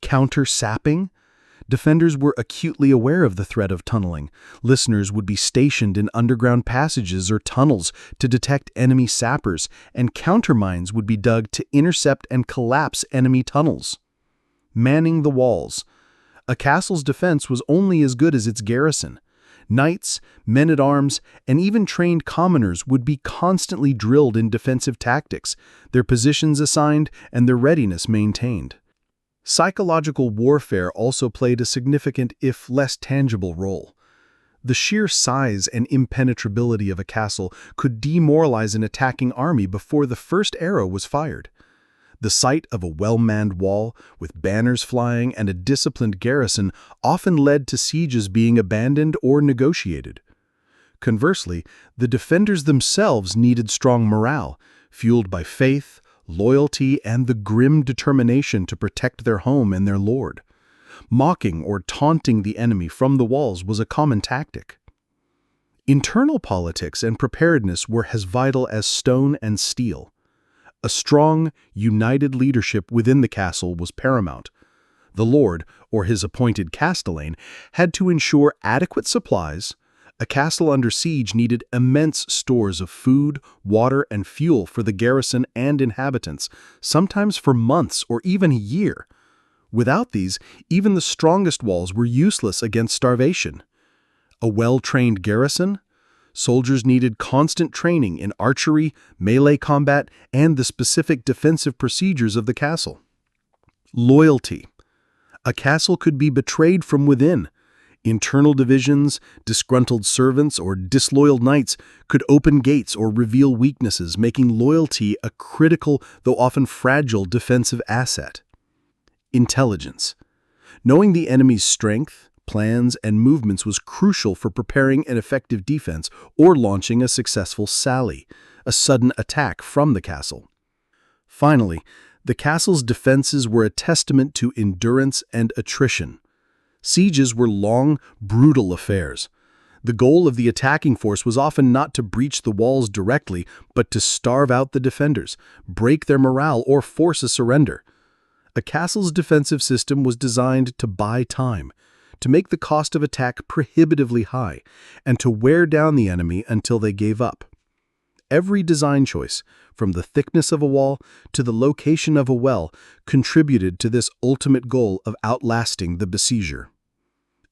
Counter-sapping? Defenders were acutely aware of the threat of tunneling. Listeners would be stationed in underground passages or tunnels to detect enemy sappers, and countermines would be dug to intercept and collapse enemy tunnels. Manning the walls. A castle's defense was only as good as its garrison. Knights, men-at-arms, and even trained commoners would be constantly drilled in defensive tactics, their positions assigned and their readiness maintained. Psychological warfare also played a significant, if less tangible, role. The sheer size and impenetrability of a castle could demoralize an attacking army before the first arrow was fired. The sight of a well-manned wall, with banners flying and a disciplined garrison, often led to sieges being abandoned or negotiated. Conversely, the defenders themselves needed strong morale, fueled by faith, loyalty, and the grim determination to protect their home and their lord. Mocking or taunting the enemy from the walls was a common tactic. Internal politics and preparedness were as vital as stone and steel. A strong, united leadership within the castle was paramount. The lord, or his appointed castellane, had to ensure adequate supplies. A castle under siege needed immense stores of food, water, and fuel for the garrison and inhabitants, sometimes for months or even a year. Without these, even the strongest walls were useless against starvation. A well-trained garrison? Soldiers needed constant training in archery, melee combat, and the specific defensive procedures of the castle. Loyalty. A castle could be betrayed from within. Internal divisions, disgruntled servants, or disloyal knights could open gates or reveal weaknesses, making loyalty a critical, though often fragile, defensive asset. Intelligence. Knowing the enemy's strength, plans, and movements was crucial for preparing an effective defense or launching a successful sally, a sudden attack from the castle. Finally, the castle's defenses were a testament to endurance and attrition. Sieges were long, brutal affairs. The goal of the attacking force was often not to breach the walls directly, but to starve out the defenders, break their morale, or force a surrender. A castle's defensive system was designed to buy time, to make the cost of attack prohibitively high, and to wear down the enemy until they gave up. Every design choice, from the thickness of a wall to the location of a well, contributed to this ultimate goal of outlasting the besieger.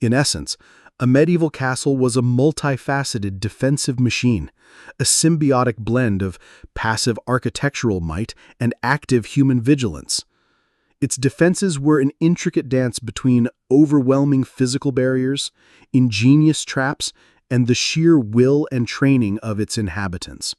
In essence, a medieval castle was a multifaceted defensive machine, a symbiotic blend of passive architectural might and active human vigilance. Its defenses were an intricate dance between overwhelming physical barriers, ingenious traps, and the sheer will and training of its inhabitants.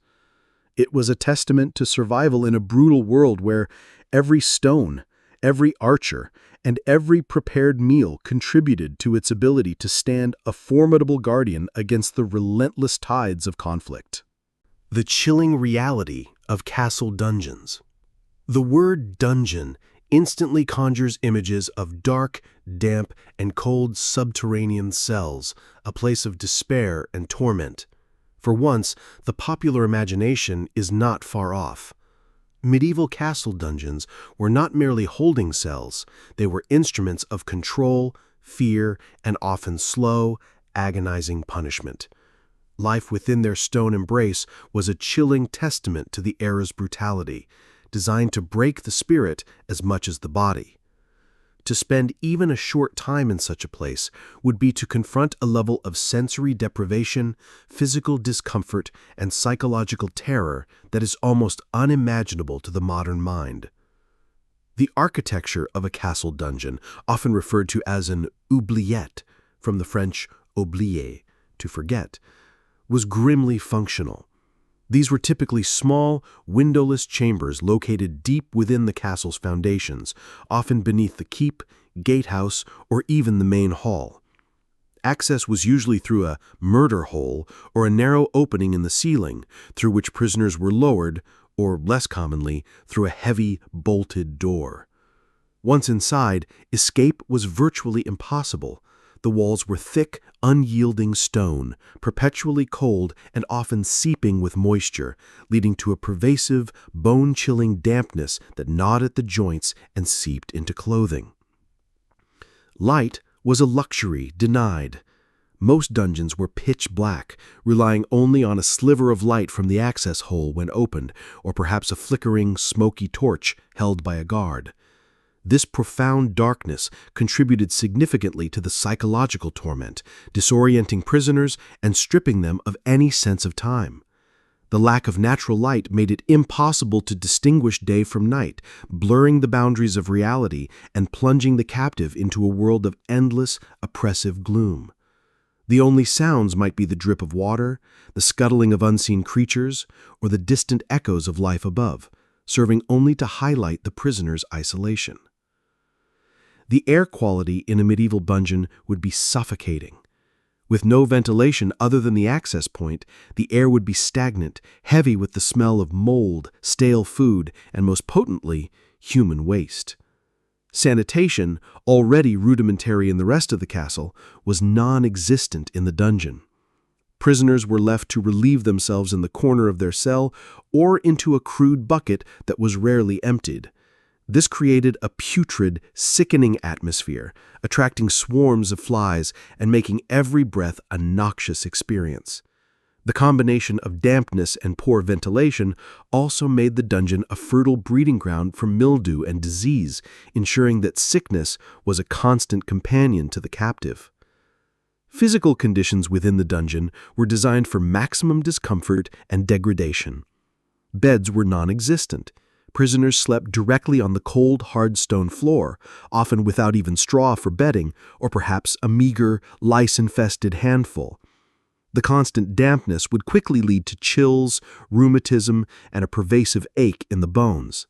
It was a testament to survival in a brutal world where every stone, every archer, and every prepared meal contributed to its ability to stand a formidable guardian against the relentless tides of conflict. The chilling reality of castle dungeons. The word dungeon instantly conjures images of dark, damp, and cold subterranean cells, a place of despair and torment. For once, the popular imagination is not far off. Medieval castle dungeons were not merely holding cells, they were instruments of control, fear, and often slow, agonizing punishment. Life within their stone embrace was a chilling testament to the era's brutality, designed to break the spirit as much as the body. To spend even a short time in such a place would be to confront a level of sensory deprivation, physical discomfort, and psychological terror that is almost unimaginable to the modern mind. The architecture of a castle dungeon, often referred to as an oubliette, from the French oublier, to forget, was grimly functional. These were typically small, windowless chambers located deep within the castle's foundations, often beneath the keep, gatehouse, or even the main hall. Access was usually through a murder hole or a narrow opening in the ceiling, through which prisoners were lowered, or less commonly, through a heavy, bolted door. Once inside, escape was virtually impossible. The walls were thick, unyielding stone, perpetually cold and often seeping with moisture, leading to a pervasive, bone-chilling dampness that gnawed at the joints and seeped into clothing. Light was a luxury denied. Most dungeons were pitch black, relying only on a sliver of light from the access hole when opened, or perhaps a flickering, smoky torch held by a guard. This profound darkness contributed significantly to the psychological torment, disorienting prisoners and stripping them of any sense of time. The lack of natural light made it impossible to distinguish day from night, blurring the boundaries of reality and plunging the captive into a world of endless, oppressive gloom. The only sounds might be the drip of water, the scuttling of unseen creatures, or the distant echoes of life above, serving only to highlight the prisoner's isolation. The air quality in a medieval dungeon would be suffocating. With no ventilation other than the access point, the air would be stagnant, heavy with the smell of mold, stale food, and most potently, human waste. Sanitation, already rudimentary in the rest of the castle, was non-existent in the dungeon. Prisoners were left to relieve themselves in the corner of their cell or into a crude bucket that was rarely emptied. This created a putrid, sickening atmosphere, attracting swarms of flies and making every breath a noxious experience. The combination of dampness and poor ventilation also made the dungeon a fertile breeding ground for mildew and disease, ensuring that sickness was a constant companion to the captive. Physical conditions within the dungeon were designed for maximum discomfort and degradation. Beds were non-existent. Prisoners slept directly on the cold, hard stone floor, often without even straw for bedding, or perhaps a meager, lice-infested handful. The constant dampness would quickly lead to chills, rheumatism, and a pervasive ache in the bones.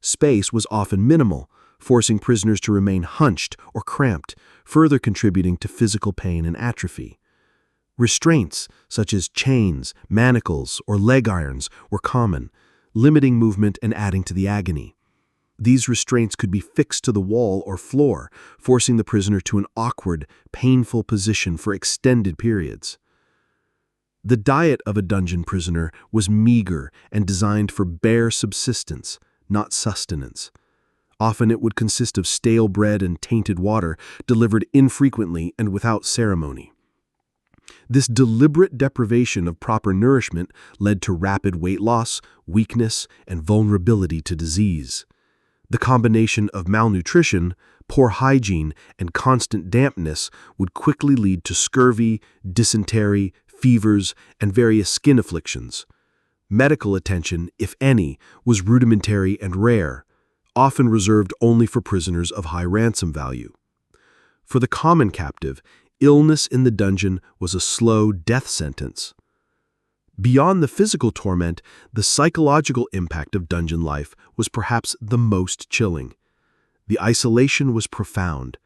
Space was often minimal, forcing prisoners to remain hunched or cramped, further contributing to physical pain and atrophy. Restraints, such as chains, manacles, or leg irons, were common, limiting movement and adding to the agony. These restraints could be fixed to the wall or floor, forcing the prisoner to an awkward, painful position for extended periods. The diet of a dungeon prisoner was meager and designed for bare subsistence, not sustenance. Often it would consist of stale bread and tainted water, delivered infrequently and without ceremony. This deliberate deprivation of proper nourishment led to rapid weight loss, weakness, and vulnerability to disease. The combination of malnutrition, poor hygiene, and constant dampness would quickly lead to scurvy, dysentery, fevers, and various skin afflictions. Medical attention, if any, was rudimentary and rare, often reserved only for prisoners of high ransom value. For the common captive, illness in the dungeon was a slow death sentence. Beyond the physical torment, the psychological impact of dungeon life was perhaps the most chilling. The isolation was profound.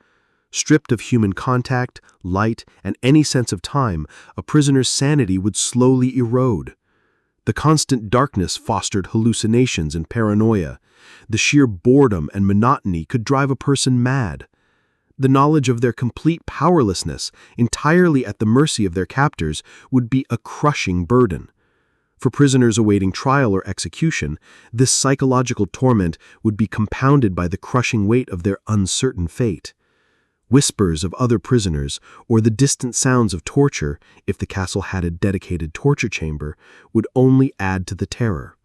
Stripped of human contact, light, and any sense of time, a prisoner's sanity would slowly erode. The constant darkness fostered hallucinations and paranoia. The sheer boredom and monotony could drive a person mad. The knowledge of their complete powerlessness, entirely at the mercy of their captors, would be a crushing burden. For prisoners awaiting trial or execution, this psychological torment would be compounded by the crushing weight of their uncertain fate. Whispers of other prisoners, or the distant sounds of torture, if the castle had a dedicated torture chamber, would only add to the terror.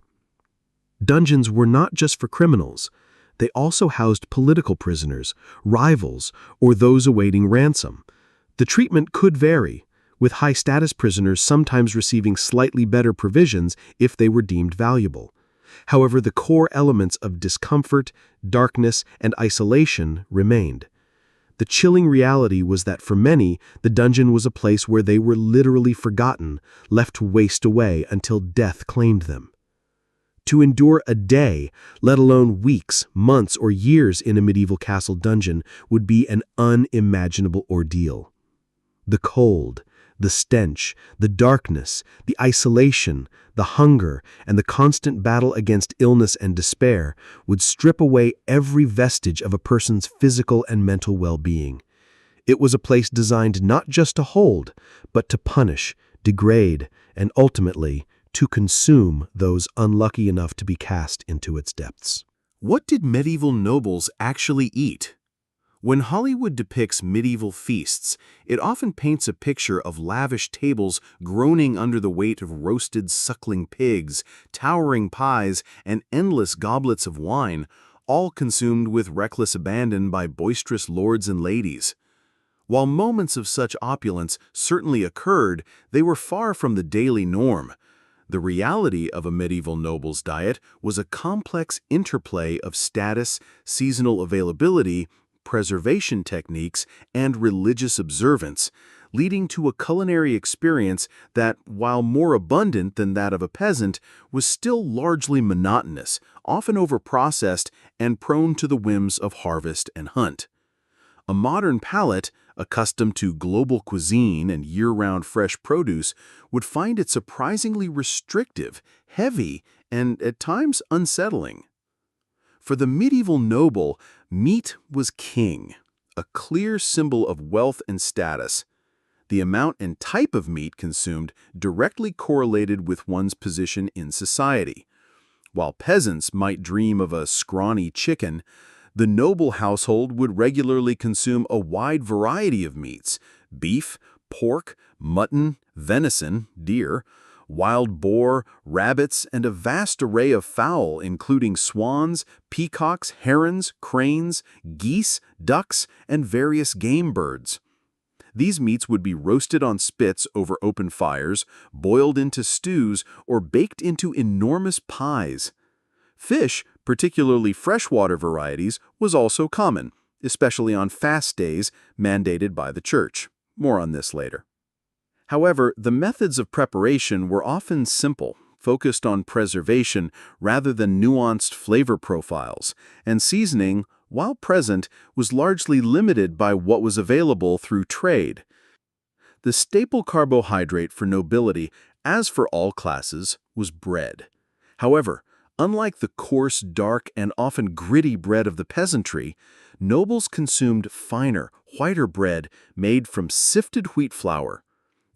Dungeons were not just for criminals. They also housed political prisoners, rivals, or those awaiting ransom. The treatment could vary, with high-status prisoners sometimes receiving slightly better provisions if they were deemed valuable. However, the core elements of discomfort, darkness, and isolation remained. The chilling reality was that for many, the dungeon was a place where they were literally forgotten, left to waste away until death claimed them. To endure a day, let alone weeks, months, or years in a medieval castle dungeon would be an unimaginable ordeal. The cold, the stench, the darkness, the isolation, the hunger, and the constant battle against illness and despair would strip away every vestige of a person's physical and mental well-being. It was a place designed not just to hold, but to punish, degrade, and ultimately to consume those unlucky enough to be cast into its depths. What did medieval nobles actually eat? When Hollywood depicts medieval feasts, it often paints a picture of lavish tables groaning under the weight of roasted suckling pigs, towering pies, and endless goblets of wine, all consumed with reckless abandon by boisterous lords and ladies. While moments of such opulence certainly occurred, they were far from the daily norm. The reality of a medieval noble's diet was a complex interplay of status, seasonal availability, preservation techniques, and religious observance, leading to a culinary experience that, while more abundant than that of a peasant, was still largely monotonous, often overprocessed, and prone to the whims of harvest and hunt. A modern palate, accustomed to global cuisine and year-round fresh produce, would find it surprisingly restrictive, heavy, and at times unsettling. For the medieval noble, meat was king, a clear symbol of wealth and status. The amount and type of meat consumed directly correlated with one's position in society. While peasants might dream of a scrawny chicken, the noble household would regularly consume a wide variety of meats: beef, pork, mutton, venison, deer, wild boar, rabbits, and a vast array of fowl, including swans, peacocks, herons, cranes, geese, ducks, and various game birds. These meats would be roasted on spits over open fires, boiled into stews, or baked into enormous pies. Fish, particularly freshwater varieties, was also common, especially on fast days mandated by the church. More on this later. However, the methods of preparation were often simple, focused on preservation rather than nuanced flavor profiles, and seasoning, while present, was largely limited by what was available through trade. The staple carbohydrate for nobility, as for all classes, was bread. However, unlike the coarse, dark, and often gritty bread of the peasantry, nobles consumed finer, whiter bread made from sifted wheat flour.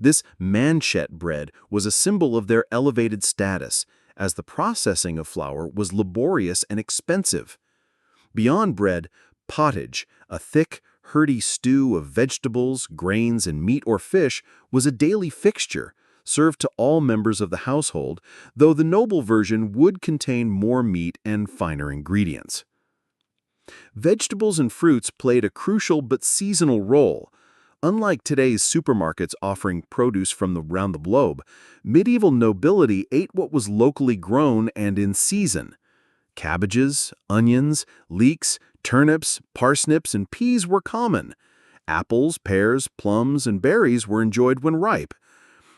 This manchet bread was a symbol of their elevated status, as the processing of flour was laborious and expensive. Beyond bread, pottage, a thick, hearty stew of vegetables, grains, and meat or fish, was a daily fixture, served to all members of the household, though the noble version would contain more meat and finer ingredients. Vegetables and fruits played a crucial but seasonal role. Unlike today's supermarkets offering produce from around the globe, medieval nobility ate what was locally grown and in season. Cabbages, onions, leeks, turnips, parsnips, and peas were common. Apples, pears, plums, and berries were enjoyed when ripe.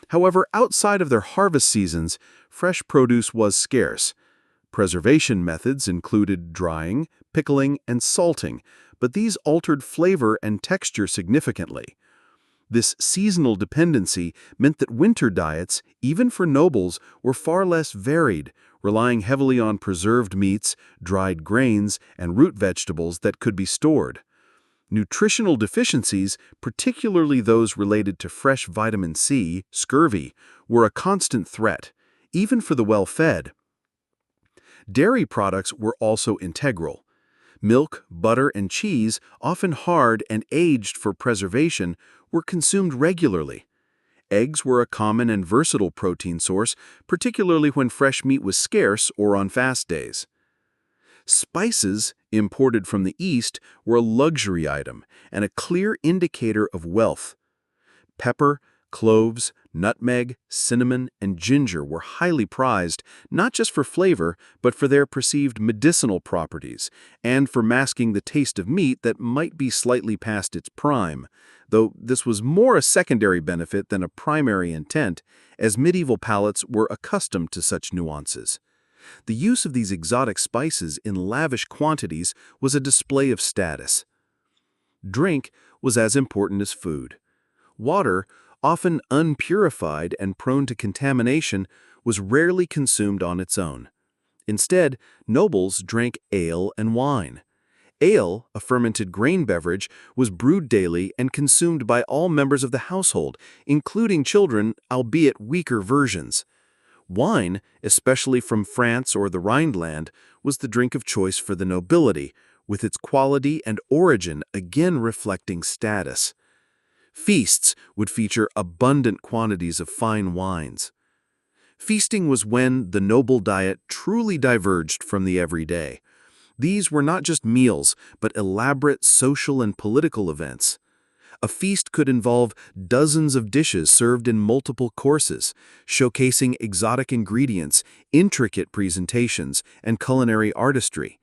However, outside of their harvest seasons, fresh produce was scarce. Preservation methods included drying, pickling, and salting, but these altered flavor and texture significantly. This seasonal dependency meant that winter diets, even for nobles, were far less varied, relying heavily on preserved meats, dried grains, and root vegetables that could be stored. Nutritional deficiencies, particularly those related to fresh vitamin C, scurvy, were a constant threat, even for the well-fed. Dairy products were also integral. Milk, butter, and cheese, often hard and aged for preservation, were consumed regularly. Eggs were a common and versatile protein source, particularly when fresh meat was scarce or on fast days. Spices, imported from the East, were a luxury item and a clear indicator of wealth. Pepper, cloves, nutmeg, cinnamon, and ginger were highly prized, not just for flavor, but for their perceived medicinal properties, and for masking the taste of meat that might be slightly past its prime, though this was more a secondary benefit than a primary intent, as medieval palates were accustomed to such nuances. The use of these exotic spices in lavish quantities was a display of status. Drink was as important as food. Water, often unpurified and prone to contamination, was rarely consumed on its own. Instead, nobles drank ale and wine. Ale, a fermented grain beverage, was brewed daily and consumed by all members of the household, including children, albeit weaker versions. Wine, especially from France or the Rhineland, was the drink of choice for the nobility, with its quality and origin again reflecting status. Feasts would feature abundant quantities of fine wines. Feasting was when the noble diet truly diverged from the everyday. These were not just meals, but elaborate social and political events. A feast could involve dozens of dishes served in multiple courses, showcasing exotic ingredients, intricate presentations, and culinary artistry.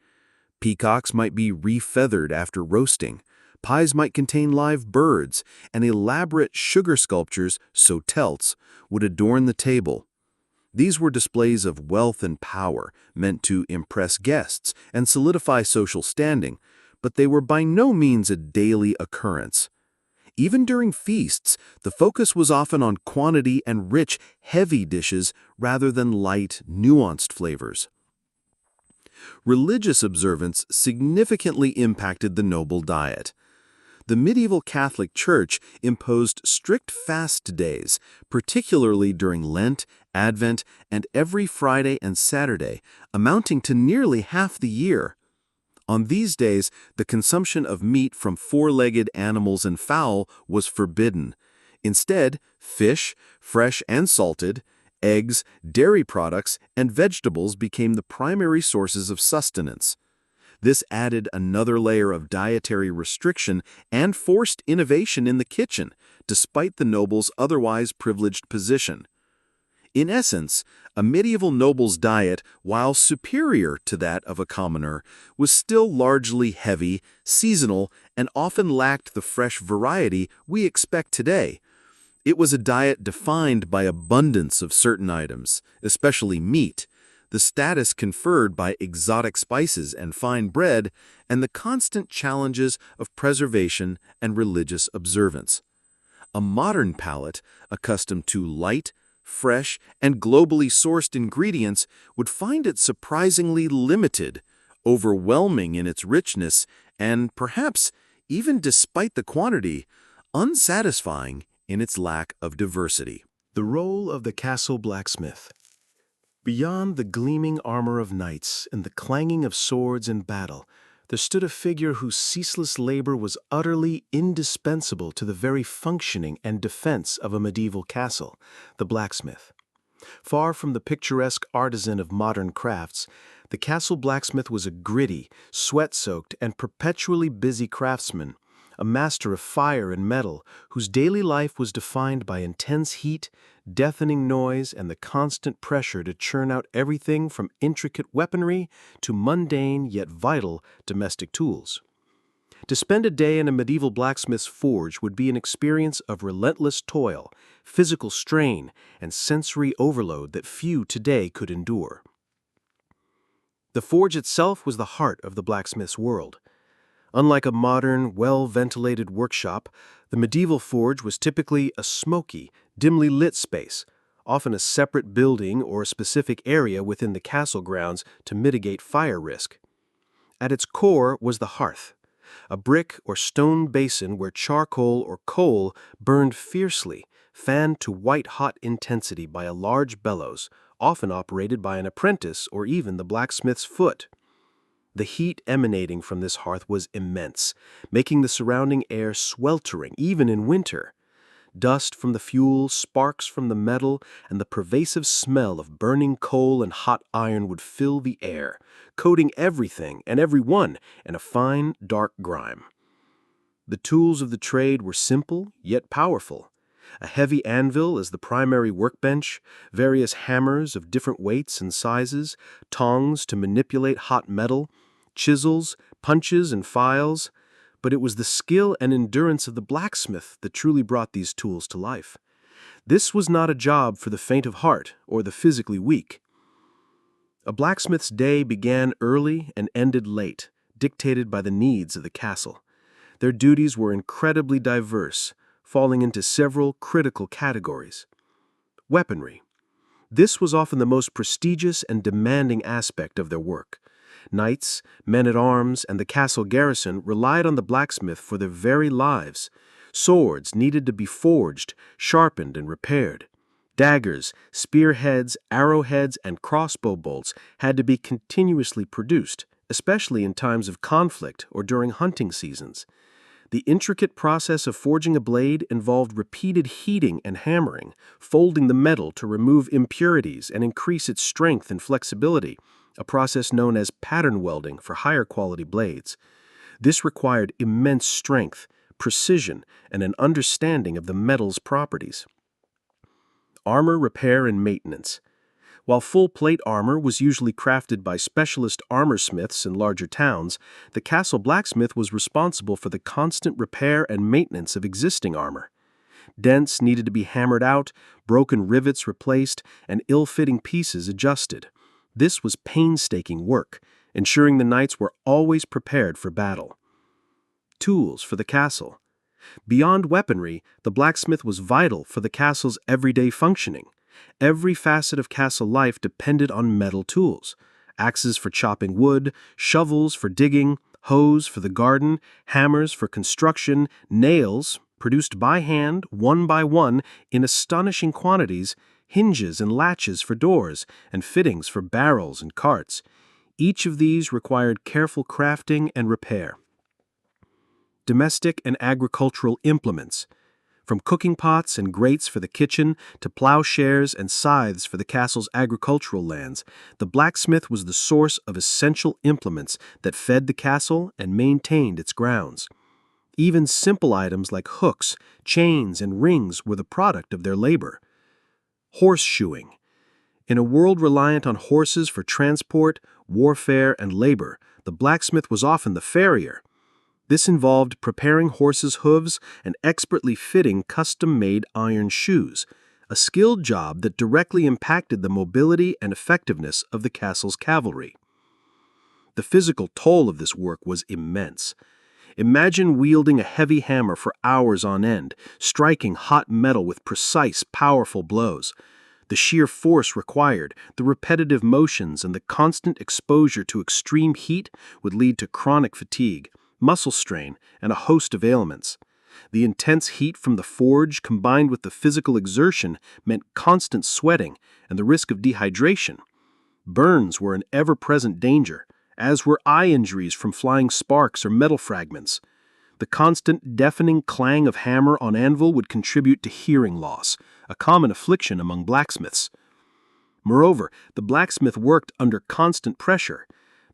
Peacocks might be refeathered after roasting. Pies might contain live birds, and elaborate sugar sculptures, sautelts, would adorn the table. These were displays of wealth and power, meant to impress guests and solidify social standing, but they were by no means a daily occurrence. Even during feasts, the focus was often on quantity and rich, heavy dishes rather than light, nuanced flavors. Religious observance significantly impacted the noble diet. The medieval Catholic Church imposed strict fast days, particularly during Lent, Advent, and every Friday and Saturday, amounting to nearly half the year. On these days, the consumption of meat from four-legged animals and fowl was forbidden. Instead, fish, fresh and salted, eggs, dairy products, and vegetables became the primary sources of sustenance. This added another layer of dietary restriction and forced innovation in the kitchen, despite the noble's otherwise privileged position. In essence, a medieval noble's diet, while superior to that of a commoner, was still largely heavy, seasonal, and often lacked the fresh variety we expect today. It was a diet defined by abundance of certain items, especially meat, the status conferred by exotic spices and fine bread, and the constant challenges of preservation and religious observance. A modern palate, accustomed to light, fresh, and globally sourced ingredients, would find it surprisingly limited, overwhelming in its richness, and perhaps, even despite the quantity, unsatisfying in its lack of diversity. The role of the castle blacksmith. Beyond the gleaming armor of knights and the clanging of swords in battle, there stood a figure whose ceaseless labor was utterly indispensable to the very functioning and defense of a medieval castle, the blacksmith. Far from the picturesque artisan of modern crafts, the castle blacksmith was a gritty, sweat-soaked, and perpetually busy craftsman, a master of fire and metal, whose daily life was defined by intense heat, deafening noise, and the constant pressure to churn out everything from intricate weaponry to mundane yet vital domestic tools. To spend a day in a medieval blacksmith's forge would be an experience of relentless toil, physical strain, and sensory overload that few today could endure. The forge itself was the heart of the blacksmith's world. Unlike a modern, well-ventilated workshop, the medieval forge was typically a smoky, dimly lit space, often a separate building or a specific area within the castle grounds to mitigate fire risk. At its core was the hearth, a brick or stone basin where charcoal or coal burned fiercely, fanned to white-hot intensity by a large bellows, often operated by an apprentice or even the blacksmith's foot. The heat emanating from this hearth was immense, making the surrounding air sweltering even in winter. Dust from the fuel, sparks from the metal, and the pervasive smell of burning coal and hot iron would fill the air, coating everything and everyone in a fine, dark grime. The tools of the trade were simple yet powerful. A heavy anvil as the primary workbench, various hammers of different weights and sizes, tongs to manipulate hot metal, chisels, punches, and files. But it was the skill and endurance of the blacksmith that truly brought these tools to life. This was not a job for the faint of heart or the physically weak. A blacksmith's day began early and ended late, dictated by the needs of the castle. Their duties were incredibly diverse, falling into several critical categories. Weaponry. This was often the most prestigious and demanding aspect of their work. Knights, men-at-arms, and the castle garrison relied on the blacksmith for their very lives. Swords needed to be forged, sharpened, and repaired. Daggers, spearheads, arrowheads, and crossbow bolts had to be continuously produced, especially in times of conflict or during hunting seasons. The intricate process of forging a blade involved repeated heating and hammering, folding the metal to remove impurities and increase its strength and flexibility, a process known as pattern welding for higher quality blades. This required immense strength, precision, and an understanding of the metal's properties. Armor repair and maintenance. While full-plate armor was usually crafted by specialist armorsmiths in larger towns, the castle blacksmith was responsible for the constant repair and maintenance of existing armor. Dents needed to be hammered out, broken rivets replaced, and ill-fitting pieces adjusted. This was painstaking work, ensuring the knights were always prepared for battle. Tools for the castle. Beyond weaponry, the blacksmith was vital for the castle's everyday functioning. Every facet of castle life depended on metal tools: axes for chopping wood, shovels for digging, hoes for the garden, hammers for construction, nails, produced by hand, one by one, in astonishing quantities, hinges and latches for doors, and fittings for barrels and carts. Each of these required careful crafting and repair. Domestic and agricultural implements. From cooking pots and grates for the kitchen to plowshares and scythes for the castle's agricultural lands, the blacksmith was the source of essential implements that fed the castle and maintained its grounds. Even simple items like hooks, chains, and rings were the product of their labor. Horseshoeing. In a world reliant on horses for transport, warfare, and labor, the blacksmith was often the farrier. This involved preparing horses' hooves and expertly fitting custom-made iron shoes, a skilled job that directly impacted the mobility and effectiveness of the castle's cavalry. The physical toll of this work was immense. Imagine wielding a heavy hammer for hours on end, striking hot metal with precise, powerful blows. The sheer force required, the repetitive motions, and the constant exposure to extreme heat would lead to chronic fatigue, muscle strain, and a host of ailments. The intense heat from the forge combined with the physical exertion meant constant sweating and the risk of dehydration. Burns were an ever-present danger, as were eye injuries from flying sparks or metal fragments. The constant deafening clang of hammer on anvil would contribute to hearing loss, a common affliction among blacksmiths. Moreover, the blacksmith worked under constant pressure.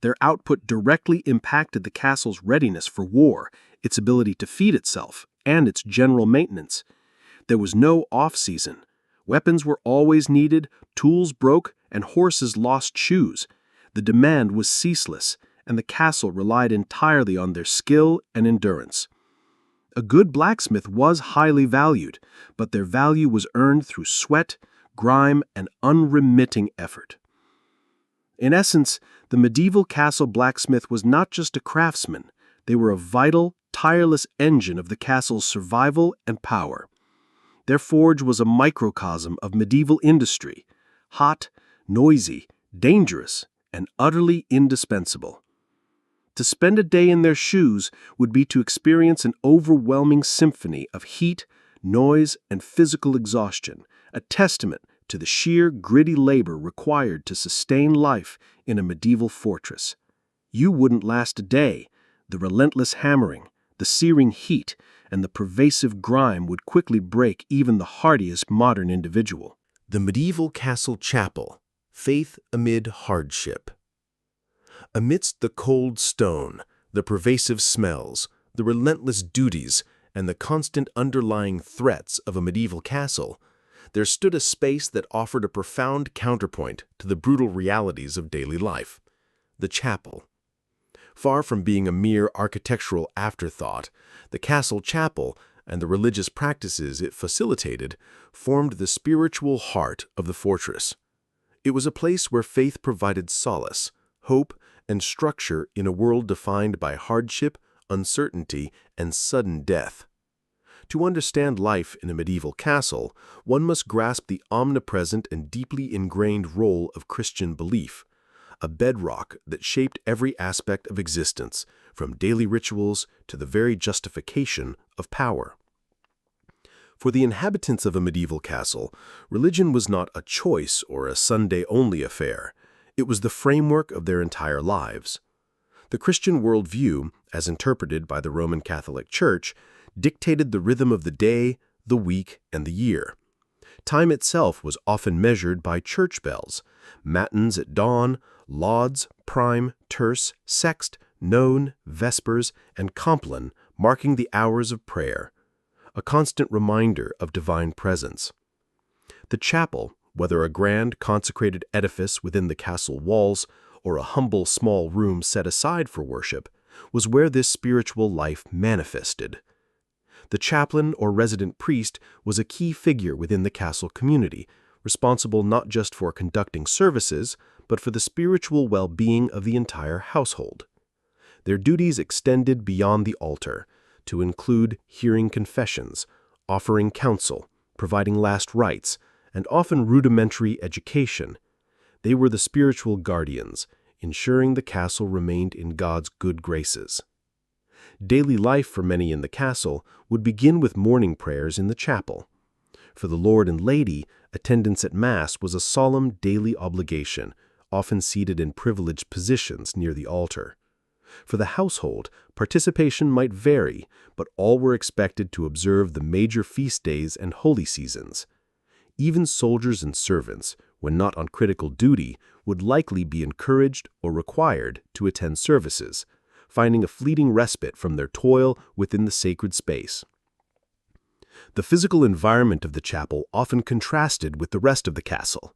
Their output directly impacted the castle's readiness for war, its ability to feed itself, and its general maintenance. There was no off-season. Weapons were always needed, tools broke, and horses lost shoes. The demand was ceaseless, and the castle relied entirely on their skill and endurance. A good blacksmith was highly valued, but their value was earned through sweat, grime, and unremitting effort. In essence, the medieval castle blacksmith was not just a craftsman. They were a vital, tireless engine of the castle's survival and power. Their forge was a microcosm of medieval industry, hot, noisy, dangerous, and utterly indispensable. To spend a day in their shoes would be to experience an overwhelming symphony of heat, noise, and physical exhaustion, a testament to the sheer gritty labor required to sustain life in a medieval fortress. You wouldn't last a day. The relentless hammering, the searing heat, and the pervasive grime would quickly break even the hardiest modern individual. The medieval castle chapel, faith amid hardship. Amidst the cold stone, the pervasive smells, the relentless duties, and the constant underlying threats of a medieval castle, there stood a space that offered a profound counterpoint to the brutal realities of daily life: the chapel. Far from being a mere architectural afterthought, the castle chapel and the religious practices it facilitated formed the spiritual heart of the fortress. It was a place where faith provided solace, hope, and structure in a world defined by hardship, uncertainty, and sudden death. To understand life in a medieval castle, one must grasp the omnipresent and deeply ingrained role of Christian belief, a bedrock that shaped every aspect of existence, from daily rituals to the very justification of power. For the inhabitants of a medieval castle, religion was not a choice or a Sunday-only affair. It was the framework of their entire lives. The Christian worldview, as interpreted by the Roman Catholic Church, dictated the rhythm of the day, the week, and the year. Time itself was often measured by church bells, matins at dawn, lauds, prime, terce, sext, none, vespers, and compline marking the hours of prayer, a constant reminder of divine presence. The chapel, whether a grand consecrated edifice within the castle walls or a humble small room set aside for worship, was where this spiritual life manifested. The chaplain or resident priest was a key figure within the castle community, responsible not just for conducting services, but for the spiritual well-being of the entire household. Their duties extended beyond the altar, to include hearing confessions, offering counsel, providing last rites, and often rudimentary education. They were the spiritual guardians, ensuring the castle remained in God's good graces. Daily life for many in the castle would begin with morning prayers in the chapel. For the lord and lady, attendance at Mass was a solemn daily obligation, often seated in privileged positions near the altar. For the household, participation might vary, but all were expected to observe the major feast days and holy seasons. Even soldiers and servants, when not on critical duty, would likely be encouraged or required to attend services, finding a fleeting respite from their toil within the sacred space. The physical environment of the chapel often contrasted with the rest of the castle.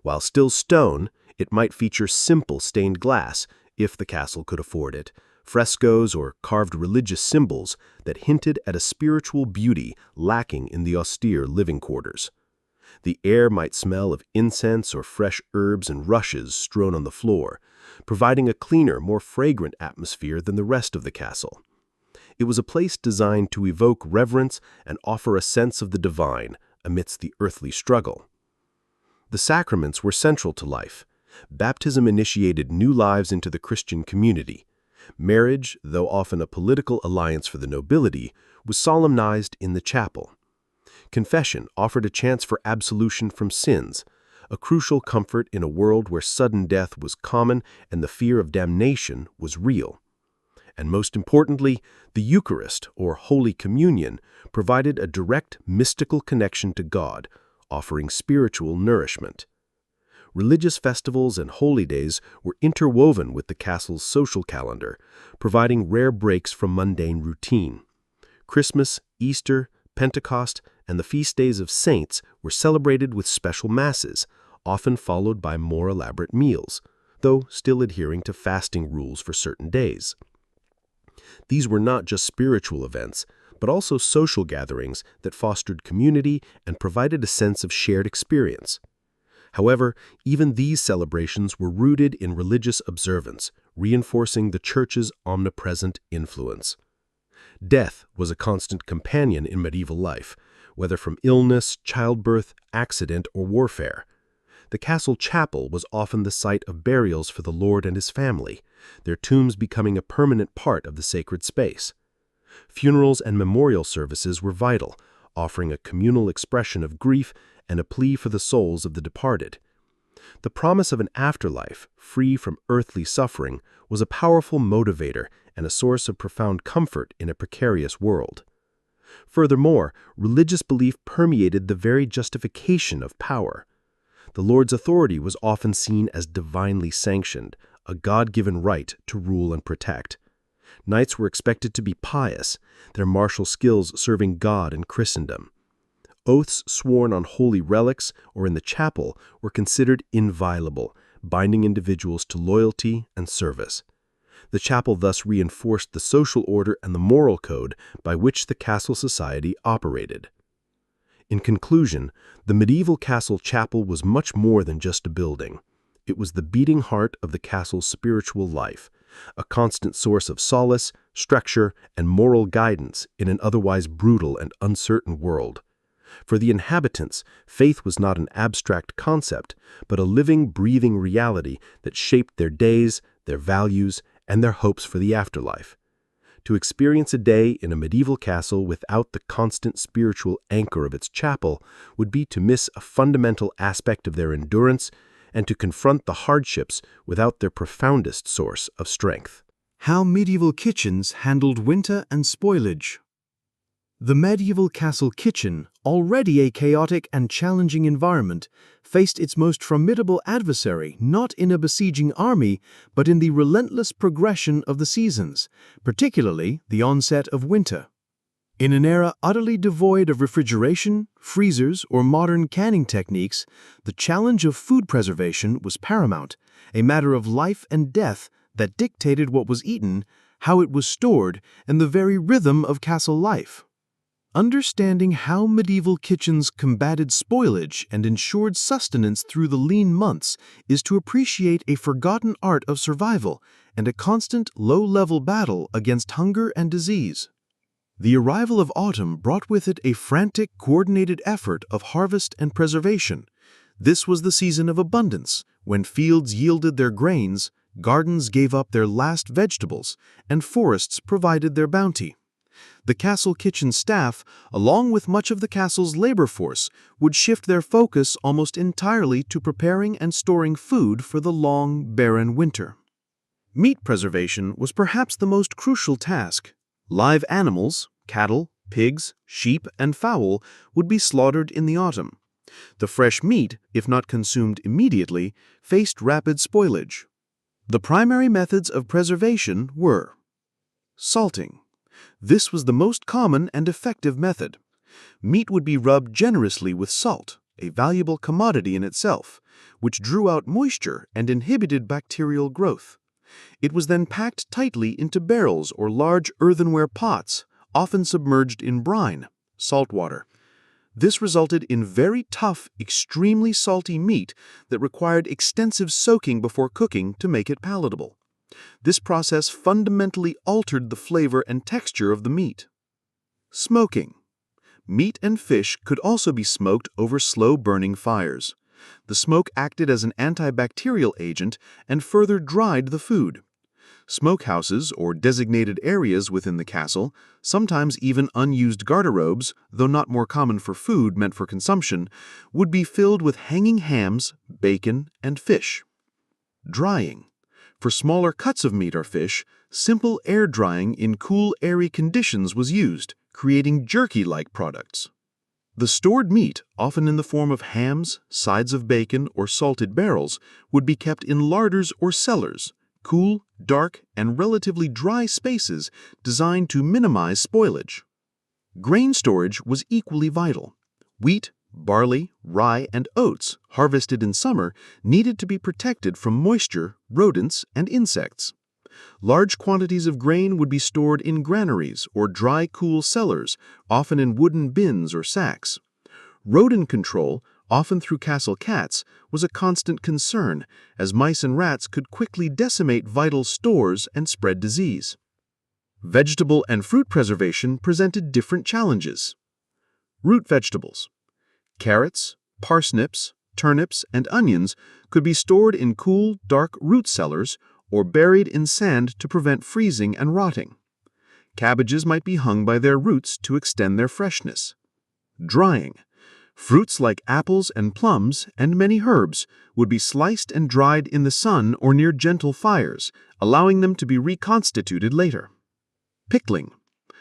While still stone, it might feature simple stained glass, if the castle could afford it, frescoes or carved religious symbols that hinted at a spiritual beauty lacking in the austere living quarters. The air might smell of incense or fresh herbs and rushes strewn on the floor, providing a cleaner, more fragrant atmosphere than the rest of the castle. It was a place designed to evoke reverence and offer a sense of the divine amidst the earthly struggle. The sacraments were central to life. Baptism initiated new lives into the Christian community. Marriage, though often a political alliance for the nobility, was solemnized in the chapel. Confession offered a chance for absolution from sins, a crucial comfort in a world where sudden death was common and the fear of damnation was real. And most importantly, the Eucharist, or Holy Communion, provided a direct mystical connection to God, offering spiritual nourishment. Religious festivals and holy days were interwoven with the castle's social calendar, providing rare breaks from mundane routine. Christmas, Easter, Pentecost, and the feast days of saints were celebrated with special masses, often followed by more elaborate meals, though still adhering to fasting rules for certain days. These were not just spiritual events, but also social gatherings that fostered community and provided a sense of shared experience. However, even these celebrations were rooted in religious observance, reinforcing the Church's omnipresent influence. Death was a constant companion in medieval life, whether from illness, childbirth, accident, or warfare. The castle chapel was often the site of burials for the lord and his family, their tombs becoming a permanent part of the sacred space. Funerals and memorial services were vital, offering a communal expression of grief and a plea for the souls of the departed. The promise of an afterlife, free from earthly suffering, was a powerful motivator and a source of profound comfort in a precarious world. Furthermore, religious belief permeated the very justification of power. The Lord's authority was often seen as divinely sanctioned, a God-given right to rule and protect. Knights were expected to be pious, their martial skills serving God and Christendom. Oaths sworn on holy relics or in the chapel were considered inviolable, binding individuals to loyalty and service. The chapel thus reinforced the social order and the moral code by which the castle society operated. In conclusion, the medieval castle chapel was much more than just a building. It was the beating heart of the castle's spiritual life, a constant source of solace, structure, and moral guidance in an otherwise brutal and uncertain world. For the inhabitants, faith was not an abstract concept, but a living, breathing reality that shaped their days, their values, and their hopes for the afterlife. To experience a day in a medieval castle without the constant spiritual anchor of its chapel would be to miss a fundamental aspect of their endurance and to confront the hardships without their profoundest source of strength. How medieval kitchens handled winter and spoilage. The medieval castle kitchen, already a chaotic and challenging environment, faced its most formidable adversary not in a besieging army, but in the relentless progression of the seasons, particularly the onset of winter. In an era utterly devoid of refrigeration, freezers, or modern canning techniques, the challenge of food preservation was paramount, a matter of life and death that dictated what was eaten, how it was stored, and the very rhythm of castle life. Understanding how medieval kitchens combated spoilage and ensured sustenance through the lean months is to appreciate a forgotten art of survival and a constant low-level battle against hunger and disease. The arrival of autumn brought with it a frantic, coordinated effort of harvest and preservation. This was the season of abundance, when fields yielded their grains, gardens gave up their last vegetables, and forests provided their bounty. The castle kitchen staff, along with much of the castle's labor force, would shift their focus almost entirely to preparing and storing food for the long, barren winter. Meat preservation was perhaps the most crucial task. Live animals, cattle, pigs, sheep, and fowl would be slaughtered in the autumn. The fresh meat, if not consumed immediately, faced rapid spoilage. The primary methods of preservation were salting. This was the most common and effective method. Meat would be rubbed generously with salt, a valuable commodity in itself, which drew out moisture and inhibited bacterial growth. It was then packed tightly into barrels or large earthenware pots, often submerged in brine, salt water. This resulted in very tough, extremely salty meat that required extensive soaking before cooking to make it palatable. This process fundamentally altered the flavor and texture of the meat. Smoking. Meat and fish could also be smoked over slow-burning fires. The smoke acted as an antibacterial agent and further dried the food. Smokehouses, or designated areas within the castle, sometimes even unused garderobes, though not more common for food meant for consumption, would be filled with hanging hams, bacon, and fish. Drying. For smaller cuts of meat or fish, simple air drying in cool, airy conditions was used, creating jerky-like products. The stored meat, often in the form of hams, sides of bacon, or salted barrels, would be kept in larders or cellars, cool, dark, and relatively dry spaces designed to minimize spoilage. Grain storage was equally vital. Wheat, barley, rye, and oats, harvested in summer, needed to be protected from moisture, rodents, and insects. Large quantities of grain would be stored in granaries or dry, cool cellars, often in wooden bins or sacks. Rodent control, often through castle cats, was a constant concern, as mice and rats could quickly decimate vital stores and spread disease. Vegetable and fruit preservation presented different challenges. Root vegetables. Carrots, parsnips, turnips, and onions could be stored in cool, dark root cellars or buried in sand to prevent freezing and rotting. Cabbages might be hung by their roots to extend their freshness. Drying. Fruits like apples and plums and many herbs would be sliced and dried in the sun or near gentle fires, allowing them to be reconstituted later. Pickling.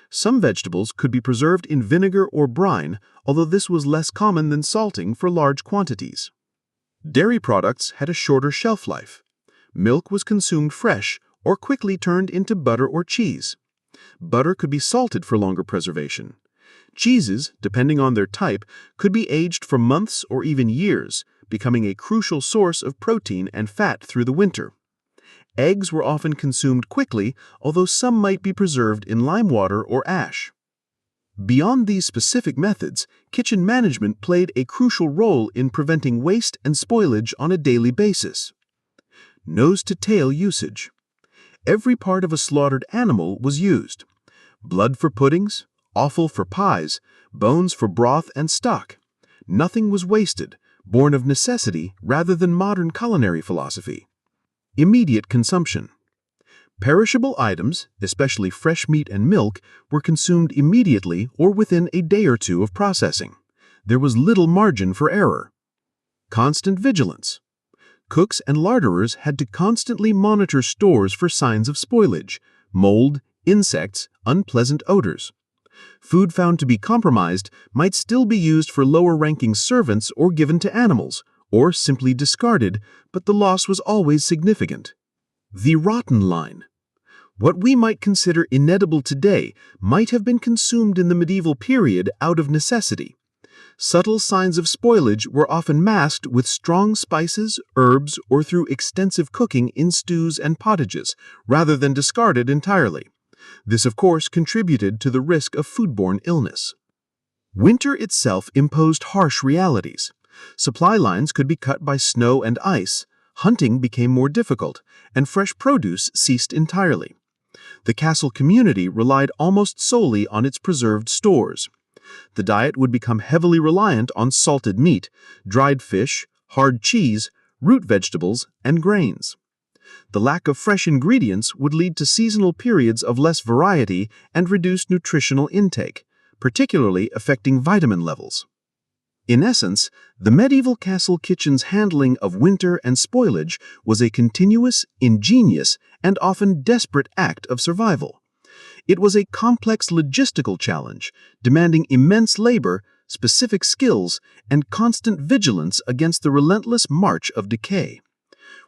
Some vegetables could be preserved in vinegar or brine, although this was less common than salting for large quantities. Dairy products had a shorter shelf life. Milk was consumed fresh or quickly turned into butter or cheese. Butter could be salted for longer preservation. Cheeses, depending on their type, could be aged for months or even years, becoming a crucial source of protein and fat through the winter. Eggs were often consumed quickly, although some might be preserved in lime water or ash. Beyond these specific methods, kitchen management played a crucial role in preventing waste and spoilage on a daily basis. Nose-to-tail usage. Every part of a slaughtered animal was used. Blood for puddings, offal for pies, bones for broth and stock. Nothing was wasted, born of necessity rather than modern culinary philosophy. Immediate consumption. Perishable items, especially fresh meat and milk, were consumed immediately or within a day or two of processing. There was little margin for error. Constant vigilance. Cooks and larderers had to constantly monitor stores for signs of spoilage, mold, insects, unpleasant odors. Food found to be compromised might still be used for lower-ranking servants or given to animals, or simply discarded, but the loss was always significant. The rotten line. What we might consider inedible today might have been consumed in the medieval period out of necessity. Subtle signs of spoilage were often masked with strong spices, herbs, or through extensive cooking in stews and pottages, rather than discarded entirely. This, of course, contributed to the risk of foodborne illness. Winter itself imposed harsh realities. Supply lines could be cut by snow and ice, hunting became more difficult, and fresh produce ceased entirely. The castle community relied almost solely on its preserved stores. The diet would become heavily reliant on salted meat, dried fish, hard cheese, root vegetables, and grains. The lack of fresh ingredients would lead to seasonal periods of less variety and reduced nutritional intake, particularly affecting vitamin levels. In essence, the medieval castle kitchen's handling of winter and spoilage was a continuous, ingenious, and often desperate act of survival. It was a complex logistical challenge, demanding immense labor, specific skills, and constant vigilance against the relentless march of decay.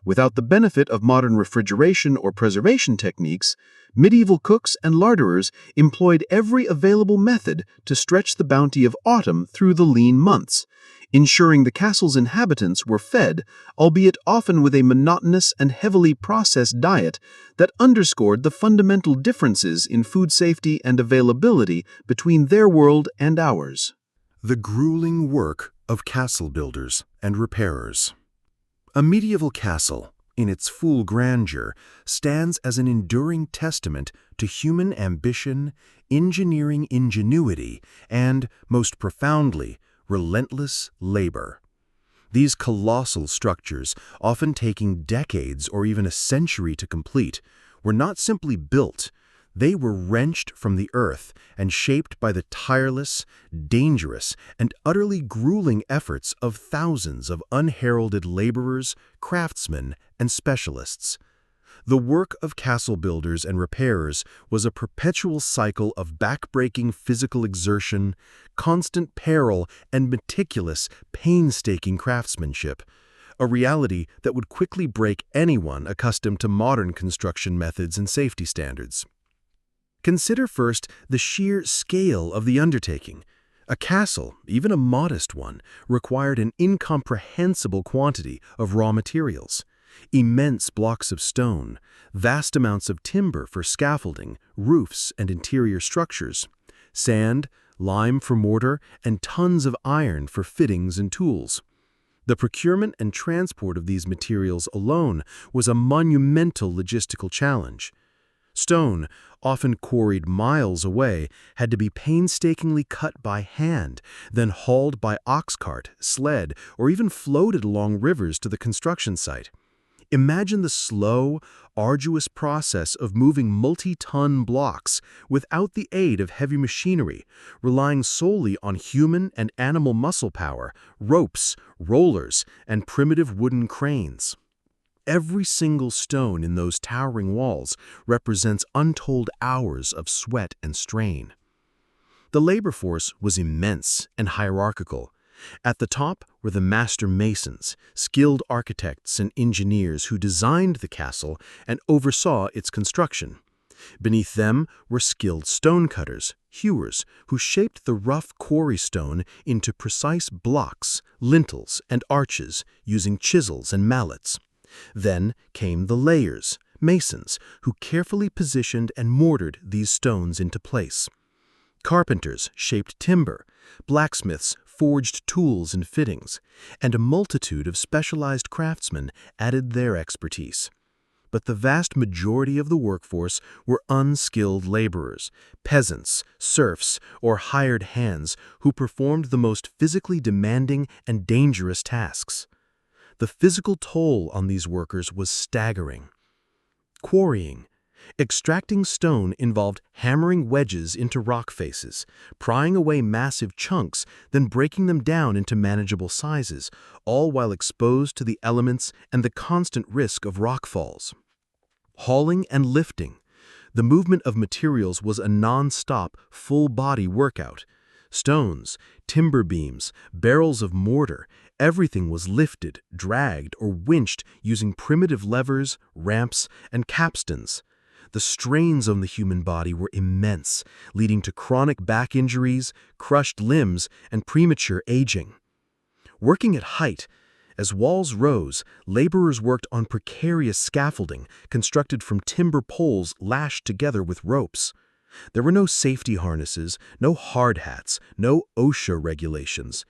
Without the benefit of modern refrigeration or preservation techniques, medieval cooks and larderers employed every available method to stretch the bounty of autumn through the lean months, ensuring the castle's inhabitants were fed, albeit often with a monotonous and heavily processed diet that underscored the fundamental differences in food safety and availability between their world and ours. The grueling work of castle builders and repairers. A medieval castle, in its full grandeur, stands as an enduring testament to human ambition, engineering ingenuity, and, most profoundly, relentless labor. These colossal structures, often taking decades or even a century to complete, were not simply built, they were wrenched from the earth and shaped by the tireless, dangerous, and utterly grueling efforts of thousands of unheralded laborers, craftsmen, and specialists. The work of castle builders and repairers was a perpetual cycle of backbreaking physical exertion, constant peril, and meticulous, painstaking craftsmanship, a reality that would quickly break anyone accustomed to modern construction methods and safety standards. Consider first the sheer scale of the undertaking. A castle, even a modest one, required an incomprehensible quantity of raw materials. Immense blocks of stone, vast amounts of timber for scaffolding, roofs, and interior structures, sand, lime for mortar, and tons of iron for fittings and tools. The procurement and transport of these materials alone was a monumental logistical challenge. Stone, often quarried miles away, had to be painstakingly cut by hand, then hauled by ox cart, sled, or even floated along rivers to the construction site. Imagine the slow, arduous process of moving multi-ton blocks without the aid of heavy machinery, relying solely on human and animal muscle power, ropes, rollers, and primitive wooden cranes. Every single stone in those towering walls represents untold hours of sweat and strain. The labor force was immense and hierarchical. At the top were the master masons, skilled architects and engineers who designed the castle and oversaw its construction. Beneath them were skilled stonecutters, hewers, who shaped the rough quarry stone into precise blocks, lintels, and arches using chisels and mallets. Then came the layers, masons, who carefully positioned and mortared these stones into place. Carpenters shaped timber, blacksmiths forged tools and fittings, and a multitude of specialized craftsmen added their expertise. But the vast majority of the workforce were unskilled laborers, peasants, serfs, or hired hands who performed the most physically demanding and dangerous tasks. The physical toll on these workers was staggering. Quarrying. Extracting stone involved hammering wedges into rock faces, prying away massive chunks, then breaking them down into manageable sizes, all while exposed to the elements and the constant risk of rock falls. Hauling and lifting. The movement of materials was a non-stop, full-body workout. Stones, timber beams, barrels of mortar, everything was lifted, dragged, or winched using primitive levers, ramps, and capstans. The strains on the human body were immense, leading to chronic back injuries, crushed limbs, and premature aging. Working at height, as walls rose, laborers worked on precarious scaffolding constructed from timber poles lashed together with ropes. There were no safety harnesses, no hard hats, no OSHA regulations.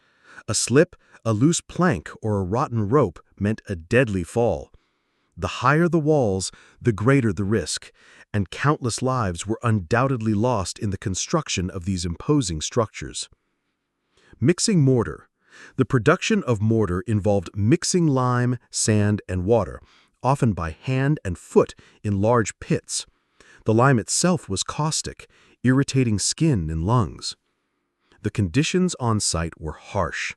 A slip, a loose plank, or a rotten rope meant a deadly fall. The higher the walls, the greater the risk, and countless lives were undoubtedly lost in the construction of these imposing structures. Mixing mortar. The production of mortar involved mixing lime, sand, and water, often by hand and foot in large pits. The lime itself was caustic, irritating skin and lungs. The conditions on site were harsh.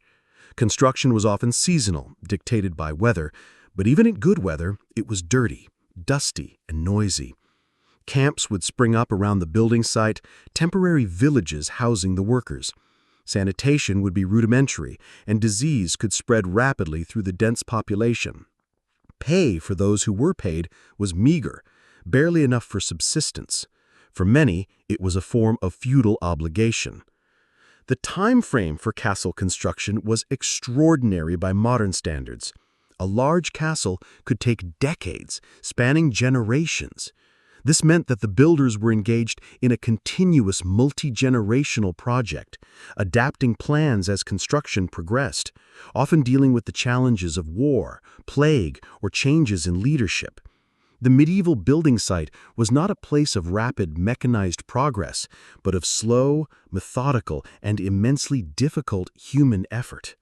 Construction was often seasonal, dictated by weather, but even in good weather, it was dirty, dusty, and noisy. Camps would spring up around the building site, temporary villages housing the workers. Sanitation would be rudimentary, and disease could spread rapidly through the dense population. Pay for those who were paid was meager, barely enough for subsistence. For many, it was a form of feudal obligation. The time frame for castle construction was extraordinary by modern standards. A large castle could take decades, spanning generations. This meant that the builders were engaged in a continuous multi-generational project, adapting plans as construction progressed, often dealing with the challenges of war, plague, or changes in leadership. The medieval building site was not a place of rapid mechanized progress, but of slow, methodical, and immensely difficult human effort.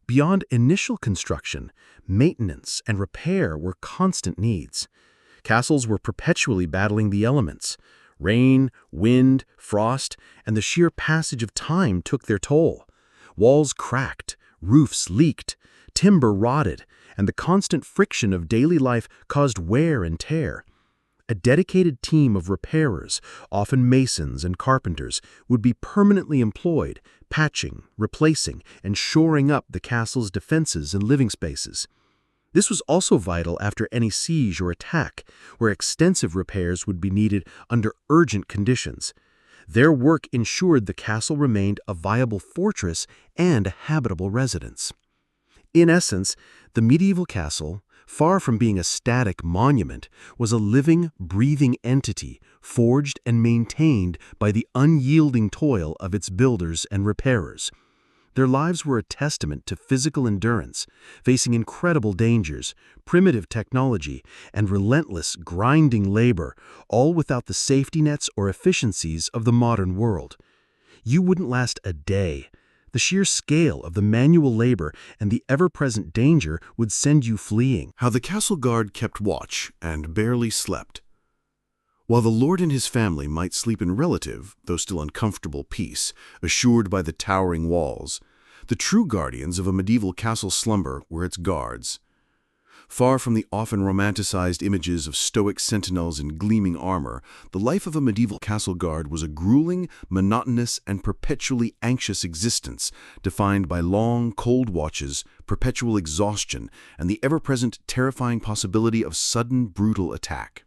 Beyond initial construction, maintenance and repair were constant needs. Castles were perpetually battling the elements. Rain, wind, frost, and the sheer passage of time took their toll. Walls cracked, roofs leaked, timber rotted, and the constant friction of daily life caused wear and tear. A dedicated team of repairers, often masons and carpenters, would be permanently employed, patching, replacing, and shoring up the castle's defenses and living spaces. This was also vital after any siege or attack, where extensive repairs would be needed under urgent conditions. Their work ensured the castle remained a viable fortress and a habitable residence. In essence, the medieval castle, far from being a static monument, was a living, breathing entity forged and maintained by the unyielding toil of its builders and repairers. Their lives were a testament to physical endurance, facing incredible dangers, primitive technology, and relentless, grinding labor, all without the safety nets or efficiencies of the modern world. You wouldn't last a day. The sheer scale of the manual labor and the ever-present danger would send you fleeing. How the castle guard kept watch and barely slept. While the lord and his family might sleep in relative, though still uncomfortable peace, assured by the towering walls, the true guardians of a medieval castle slumber were its guards. Far from the often romanticized images of stoic sentinels in gleaming armor, the life of a medieval castle guard was a grueling, monotonous, and perpetually anxious existence, defined by long, cold watches, perpetual exhaustion, and the ever-present terrifying possibility of sudden, brutal attack.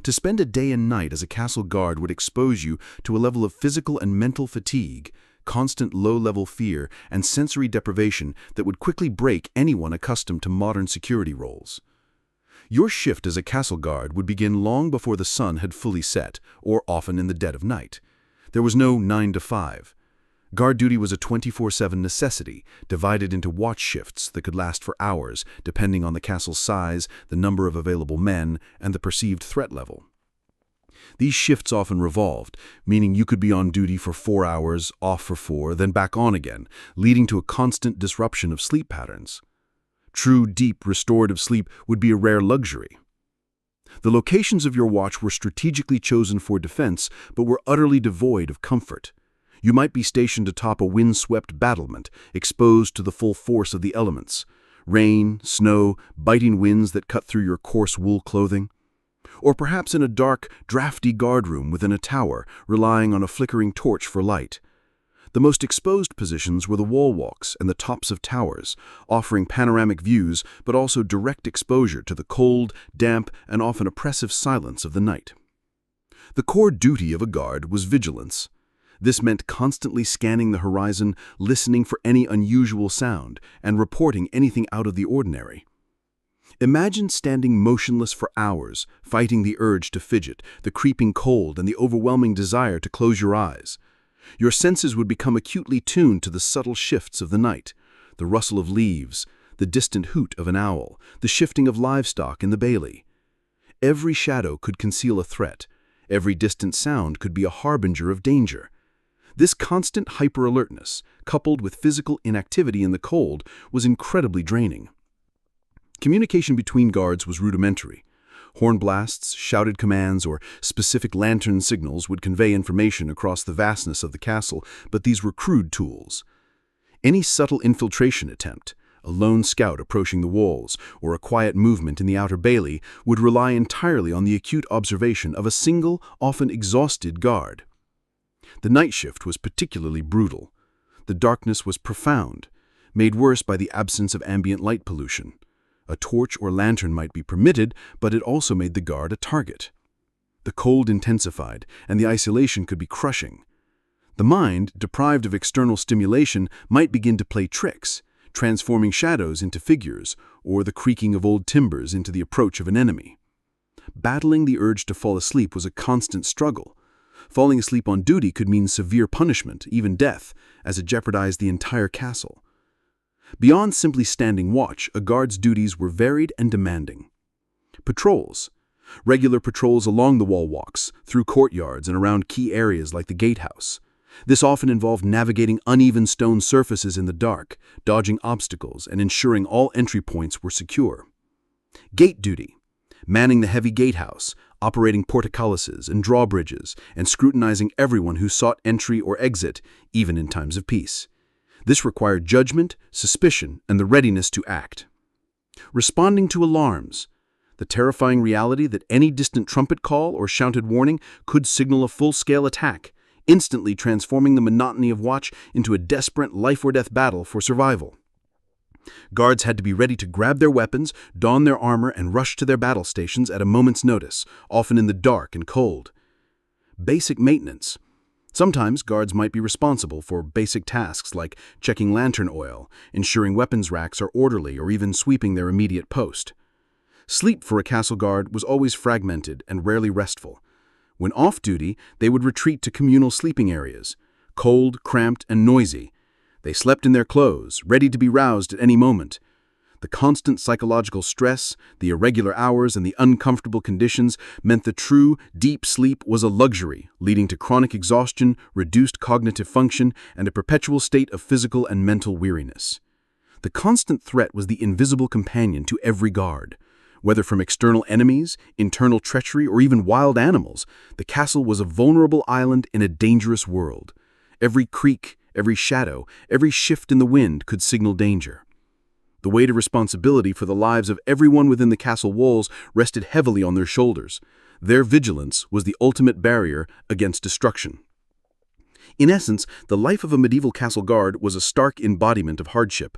To spend a day and night as a castle guard would expose you to a level of physical and mental fatigue, constant low-level fear, and sensory deprivation that would quickly break anyone accustomed to modern security roles. Your shift as a castle guard would begin long before the sun had fully set, or often in the dead of night. There was no 9 to 5. Guard duty was a 24/7 necessity, divided into watch shifts that could last for hours, depending on the castle's size, the number of available men, and the perceived threat level. These shifts often revolved, meaning you could be on duty for 4 hours, off for 4, then back on again, leading to a constant disruption of sleep patterns. True, deep, restorative sleep would be a rare luxury. The locations of your watch were strategically chosen for defense, but were utterly devoid of comfort. You might be stationed atop a wind-swept battlement, exposed to the full force of the elements. Rain, snow, biting winds that cut through your coarse wool clothing. Or perhaps in a dark, drafty guardroom within a tower, relying on a flickering torch for light. The most exposed positions were the wall walks and the tops of towers, offering panoramic views but also direct exposure to the cold, damp, and often oppressive silence of the night. The core duty of a guard was vigilance. This meant constantly scanning the horizon, listening for any unusual sound, and reporting anything out of the ordinary. Imagine standing motionless for hours, fighting the urge to fidget, the creeping cold, and the overwhelming desire to close your eyes. Your senses would become acutely tuned to the subtle shifts of the night, the rustle of leaves, the distant hoot of an owl, the shifting of livestock in the bailey. Every shadow could conceal a threat. Every distant sound could be a harbinger of danger. This constant hyper-alertness, coupled with physical inactivity in the cold, was incredibly draining. Communication between guards was rudimentary. Horn blasts, shouted commands, or specific lantern signals would convey information across the vastness of the castle, but these were crude tools. Any subtle infiltration attempt, a lone scout approaching the walls, or a quiet movement in the outer bailey, would rely entirely on the acute observation of a single, often exhausted guard. The night shift was particularly brutal. The darkness was profound, made worse by the absence of ambient light pollution. A torch or lantern might be permitted, but it also made the guard a target. The cold intensified, and the isolation could be crushing. The mind, deprived of external stimulation, might begin to play tricks, transforming shadows into figures, or the creaking of old timbers into the approach of an enemy. Battling the urge to fall asleep was a constant struggle. Falling asleep on duty could mean severe punishment, even death, as it jeopardized the entire castle. Beyond simply standing watch, a guard's duties were varied and demanding. Patrols. Regular patrols along the wall walks, through courtyards and around key areas like the gatehouse. This often involved navigating uneven stone surfaces in the dark, dodging obstacles, and ensuring all entry points were secure. Gate duty. manning the heavy gatehouse, operating portcullises and drawbridges, and scrutinizing everyone who sought entry or exit, even in times of peace. This required judgment, suspicion, and the readiness to act. Responding to alarms, the terrifying reality that any distant trumpet call or shouted warning could signal a full-scale attack, instantly transforming the monotony of watch into a desperate life-or-death battle for survival. Guards had to be ready to grab their weapons, don their armor, and rush to their battle stations at a moment's notice, often in the dark and cold. Basic maintenance. Sometimes guards might be responsible for basic tasks like checking lantern oil, ensuring weapons racks are orderly, or even sweeping their immediate post. Sleep for a castle guard was always fragmented and rarely restful. When off-duty, they would retreat to communal sleeping areas, cold, cramped, and noisy. They slept in their clothes, ready to be roused at any moment. The constant psychological stress, the irregular hours, and the uncomfortable conditions meant the true, deep sleep was a luxury, leading to chronic exhaustion, reduced cognitive function, and a perpetual state of physical and mental weariness. The constant threat was the invisible companion to every guard. Whether from external enemies, internal treachery, or even wild animals, the castle was a vulnerable island in a dangerous world. Every creak, every shadow, every shift in the wind could signal danger. The weight of responsibility for the lives of everyone within the castle walls rested heavily on their shoulders. Their vigilance was the ultimate barrier against destruction. In essence, the life of a medieval castle guard was a stark embodiment of hardship.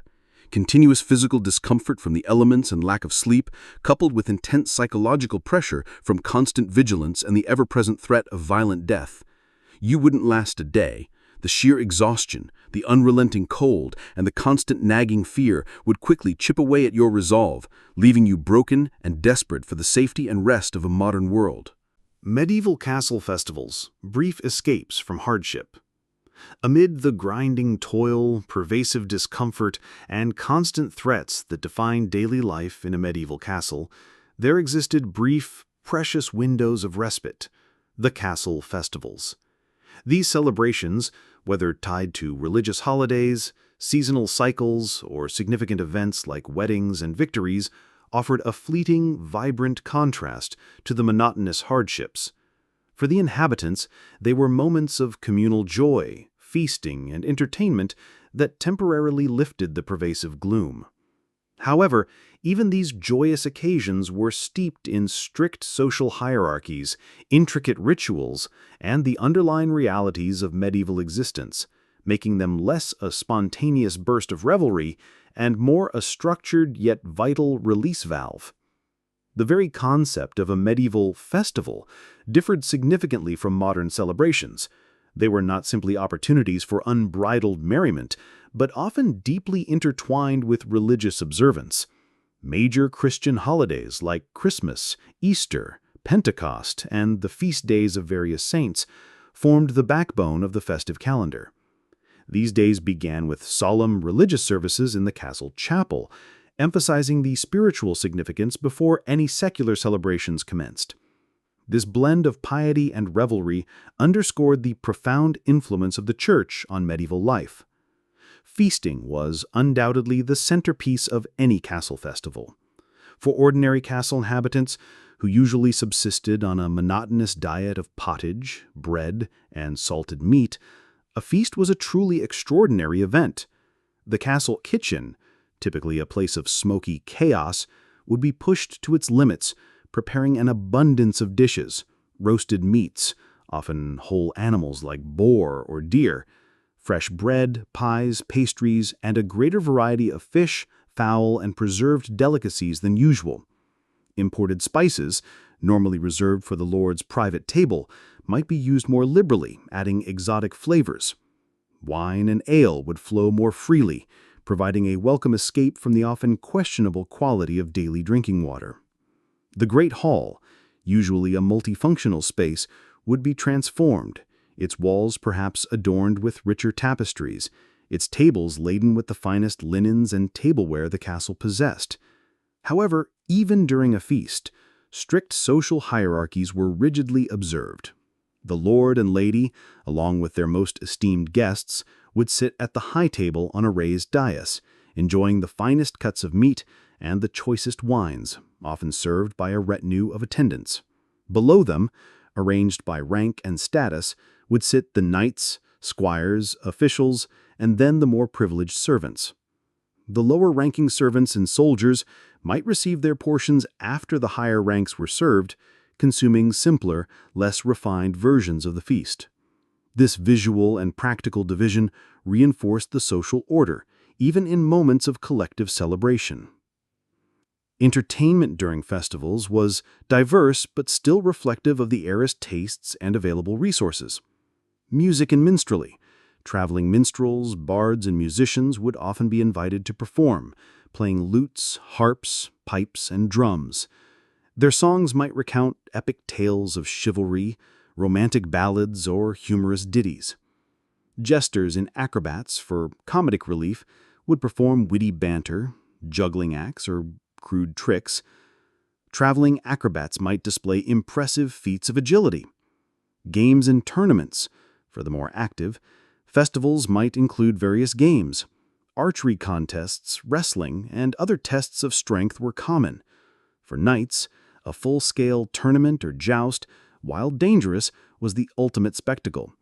Continuous physical discomfort from the elements and lack of sleep, coupled with intense psychological pressure from constant vigilance and the ever-present threat of violent death. You wouldn't last a day. The sheer exhaustion, the unrelenting cold, and the constant nagging fear would quickly chip away at your resolve, leaving you broken and desperate for the safety and rest of a modern world. Medieval castle festivals, brief escapes from hardship. Amid the grinding toil, pervasive discomfort, and constant threats that defined daily life in a medieval castle, there existed brief, precious windows of respite, the castle festivals. These celebrations, whether tied to religious holidays, seasonal cycles, or significant events like weddings and victories, offered a fleeting, vibrant contrast to the monotonous hardships. For the inhabitants, they were moments of communal joy, feasting, and entertainment that temporarily lifted the pervasive gloom. However, even these joyous occasions were steeped in strict social hierarchies, intricate rituals, and the underlying realities of medieval existence, making them less a spontaneous burst of revelry and more a structured yet vital release valve. The very concept of a medieval festival differed significantly from modern celebrations. They were not simply opportunities for unbridled merriment, but often deeply intertwined with religious observance. Major Christian holidays like Christmas, Easter, Pentecost, and the feast days of various saints formed the backbone of the festive calendar. These days began with solemn religious services in the castle chapel, emphasizing the spiritual significance before any secular celebrations commenced. This blend of piety and revelry underscored the profound influence of the church on medieval life. Feasting was undoubtedly the centerpiece of any castle festival. For ordinary castle inhabitants, who usually subsisted on a monotonous diet of pottage, bread, and salted meat, a feast was a truly extraordinary event. The castle kitchen, typically a place of smoky chaos, would be pushed to its limits, preparing an abundance of dishes, roasted meats, often whole animals like boar or deer, fresh bread, pies, pastries, and a greater variety of fish, fowl, and preserved delicacies than usual. Imported spices, normally reserved for the lord's private table, might be used more liberally, adding exotic flavors. Wine and ale would flow more freely, providing a welcome escape from the often questionable quality of daily drinking water. The Great Hall, usually a multifunctional space, would be transformed, its walls perhaps adorned with richer tapestries, its tables laden with the finest linens and tableware the castle possessed. However, even during a feast, strict social hierarchies were rigidly observed. The lord and lady, along with their most esteemed guests, would sit at the high table on a raised dais, enjoying the finest cuts of meat and the choicest wines, often served by a retinue of attendants. Below them, arranged by rank and status, would sit the knights, squires, officials, and then the more privileged servants. The lower-ranking servants and soldiers might receive their portions after the higher ranks were served, consuming simpler, less refined versions of the feast. This visual and practical division reinforced the social order, even in moments of collective celebration. Entertainment during festivals was diverse but still reflective of the era's tastes and available resources. Music and minstrelsy. Traveling minstrels, bards, and musicians would often be invited to perform, playing lutes, harps, pipes, and drums. Their songs might recount epic tales of chivalry, romantic ballads, or humorous ditties. Jesters and acrobats, for comedic relief, would perform witty banter, juggling acts, or crude tricks. Traveling acrobats might display impressive feats of agility. Games and tournaments, for the more active, festivals might include various games. Archery contests, wrestling, and other tests of strength were common. For knights, a full-scale tournament or joust, while dangerous, was the ultimate spectacle,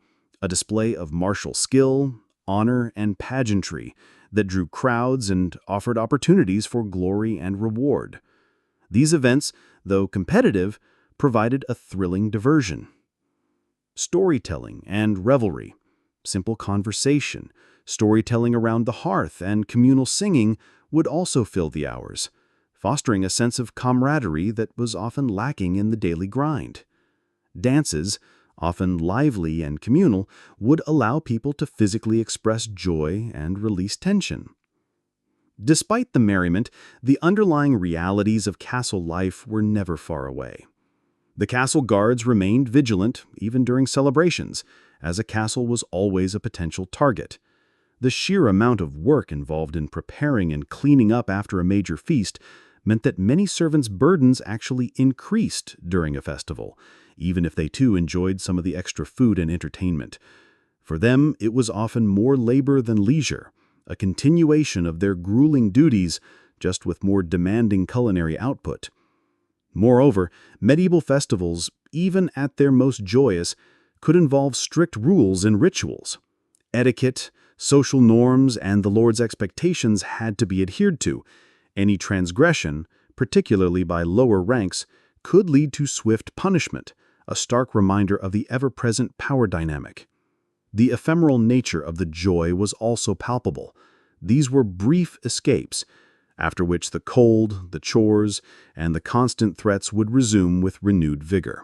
a display of martial skill, honor, and pageantry that drew crowds and offered opportunities for glory and reward. These events, though competitive, provided a thrilling diversion. Storytelling and revelry, simple conversation, storytelling around the hearth, and communal singing would also fill the hours, fostering a sense of camaraderie that was often lacking in the daily grind. Dances, often lively and communal, would allow people to physically express joy and release tension. Despite the merriment, the underlying realities of castle life were never far away. The castle guards remained vigilant even during celebrations, as a castle was always a potential target. The sheer amount of work involved in preparing and cleaning up after a major feast meant that many servants' burdens actually increased during a festival, even if they too enjoyed some of the extra food and entertainment. For them, it was often more labor than leisure, a continuation of their grueling duties, just with more demanding culinary output. Moreover, medieval festivals, even at their most joyous, could involve strict rules and rituals. Etiquette, social norms, and the Lord's expectations had to be adhered to. Any transgression, particularly by lower ranks, could lead to swift punishment, a stark reminder of the ever-present power dynamic. The ephemeral nature of the joy was also palpable. These were brief escapes, after which the cold, the chores, and the constant threats would resume with renewed vigor.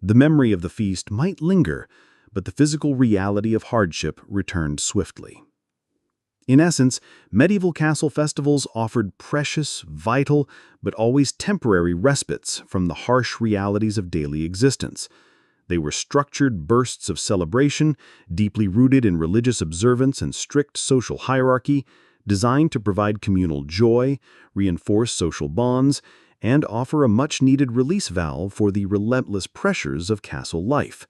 The memory of the feast might linger, but the physical reality of hardship returned swiftly. In essence, medieval castle festivals offered precious, vital, but always temporary respites from the harsh realities of daily existence. They were structured bursts of celebration, deeply rooted in religious observance and strict social hierarchy, designed to provide communal joy, reinforce social bonds, and offer a much-needed release valve for the relentless pressures of castle life.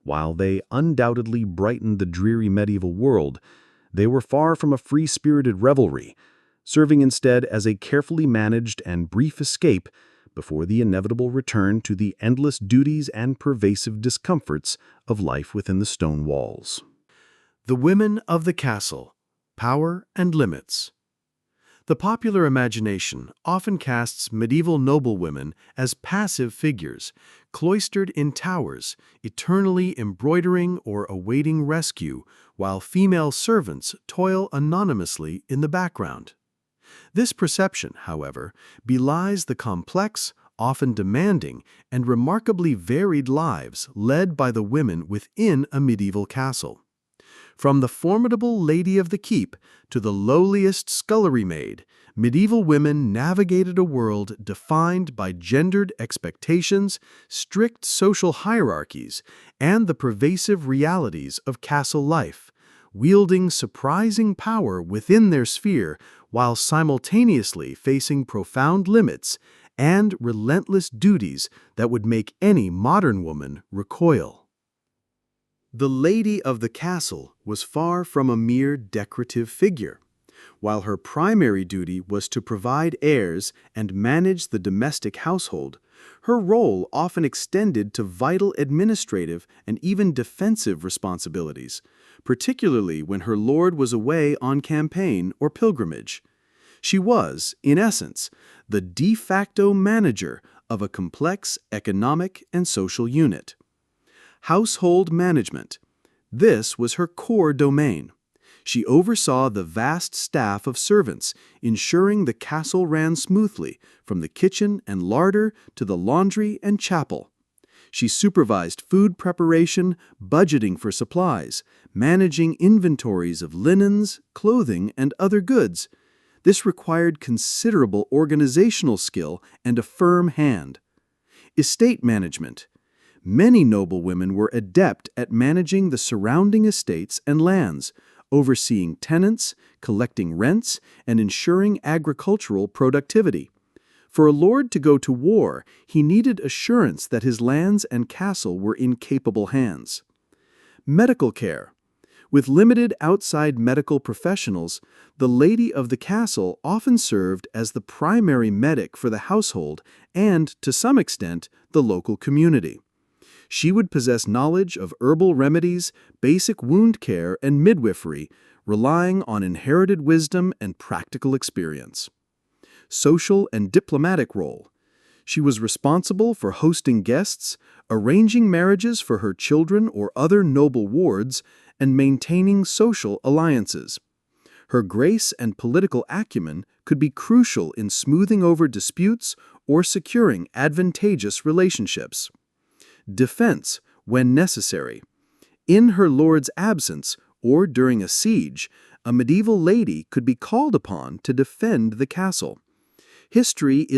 While they undoubtedly brightened the dreary medieval world, they were far from a free-spirited revelry, serving instead as a carefully managed and brief escape before the inevitable return to the endless duties and pervasive discomforts of life within the stone walls. The women of the castle. Power and limits. The popular imagination often casts medieval noblewomen as passive figures, cloistered in towers, eternally embroidering or awaiting rescue, while female servants toil anonymously in the background. This perception, however, belies the complex, often demanding, and remarkably varied lives led by the women within a medieval castle. From the formidable lady of the keep to the lowliest scullery maid, medieval women navigated a world defined by gendered expectations, strict social hierarchies, and the pervasive realities of castle life, wielding surprising power within their sphere while simultaneously facing profound limits and relentless duties that would make any modern woman recoil. The lady of the castle was far from a mere decorative figure. While her primary duty was to provide heirs and manage the domestic household, her role often extended to vital administrative and even defensive responsibilities, particularly when her lord was away on campaign or pilgrimage. She was, in essence, the de facto manager of a complex economic and social unit. Household management. This was her core domain. She oversaw the vast staff of servants, ensuring the castle ran smoothly, from the kitchen and larder to the laundry and chapel. She supervised food preparation, budgeting for supplies, managing inventories of linens, clothing, and other goods. This required considerable organizational skill and a firm hand. Estate management. Many noblewomen were adept at managing the surrounding estates and lands, overseeing tenants, collecting rents, and ensuring agricultural productivity. For a lord to go to war, he needed assurance that his lands and castle were in capable hands. Medical care. With limited outside medical professionals, the lady of the castle often served as the primary medic for the household and, to some extent, the local community. She would possess knowledge of herbal remedies, basic wound care, and midwifery, relying on inherited wisdom and practical experience. Social and diplomatic role. She was responsible for hosting guests, arranging marriages for her children or other noble wards, and maintaining social alliances. Her grace and political acumen could be crucial in smoothing over disputes or securing advantageous relationships. Defense, when necessary. In her lord's absence, or during a siege, a medieval lady could be called upon to defend the castle. History is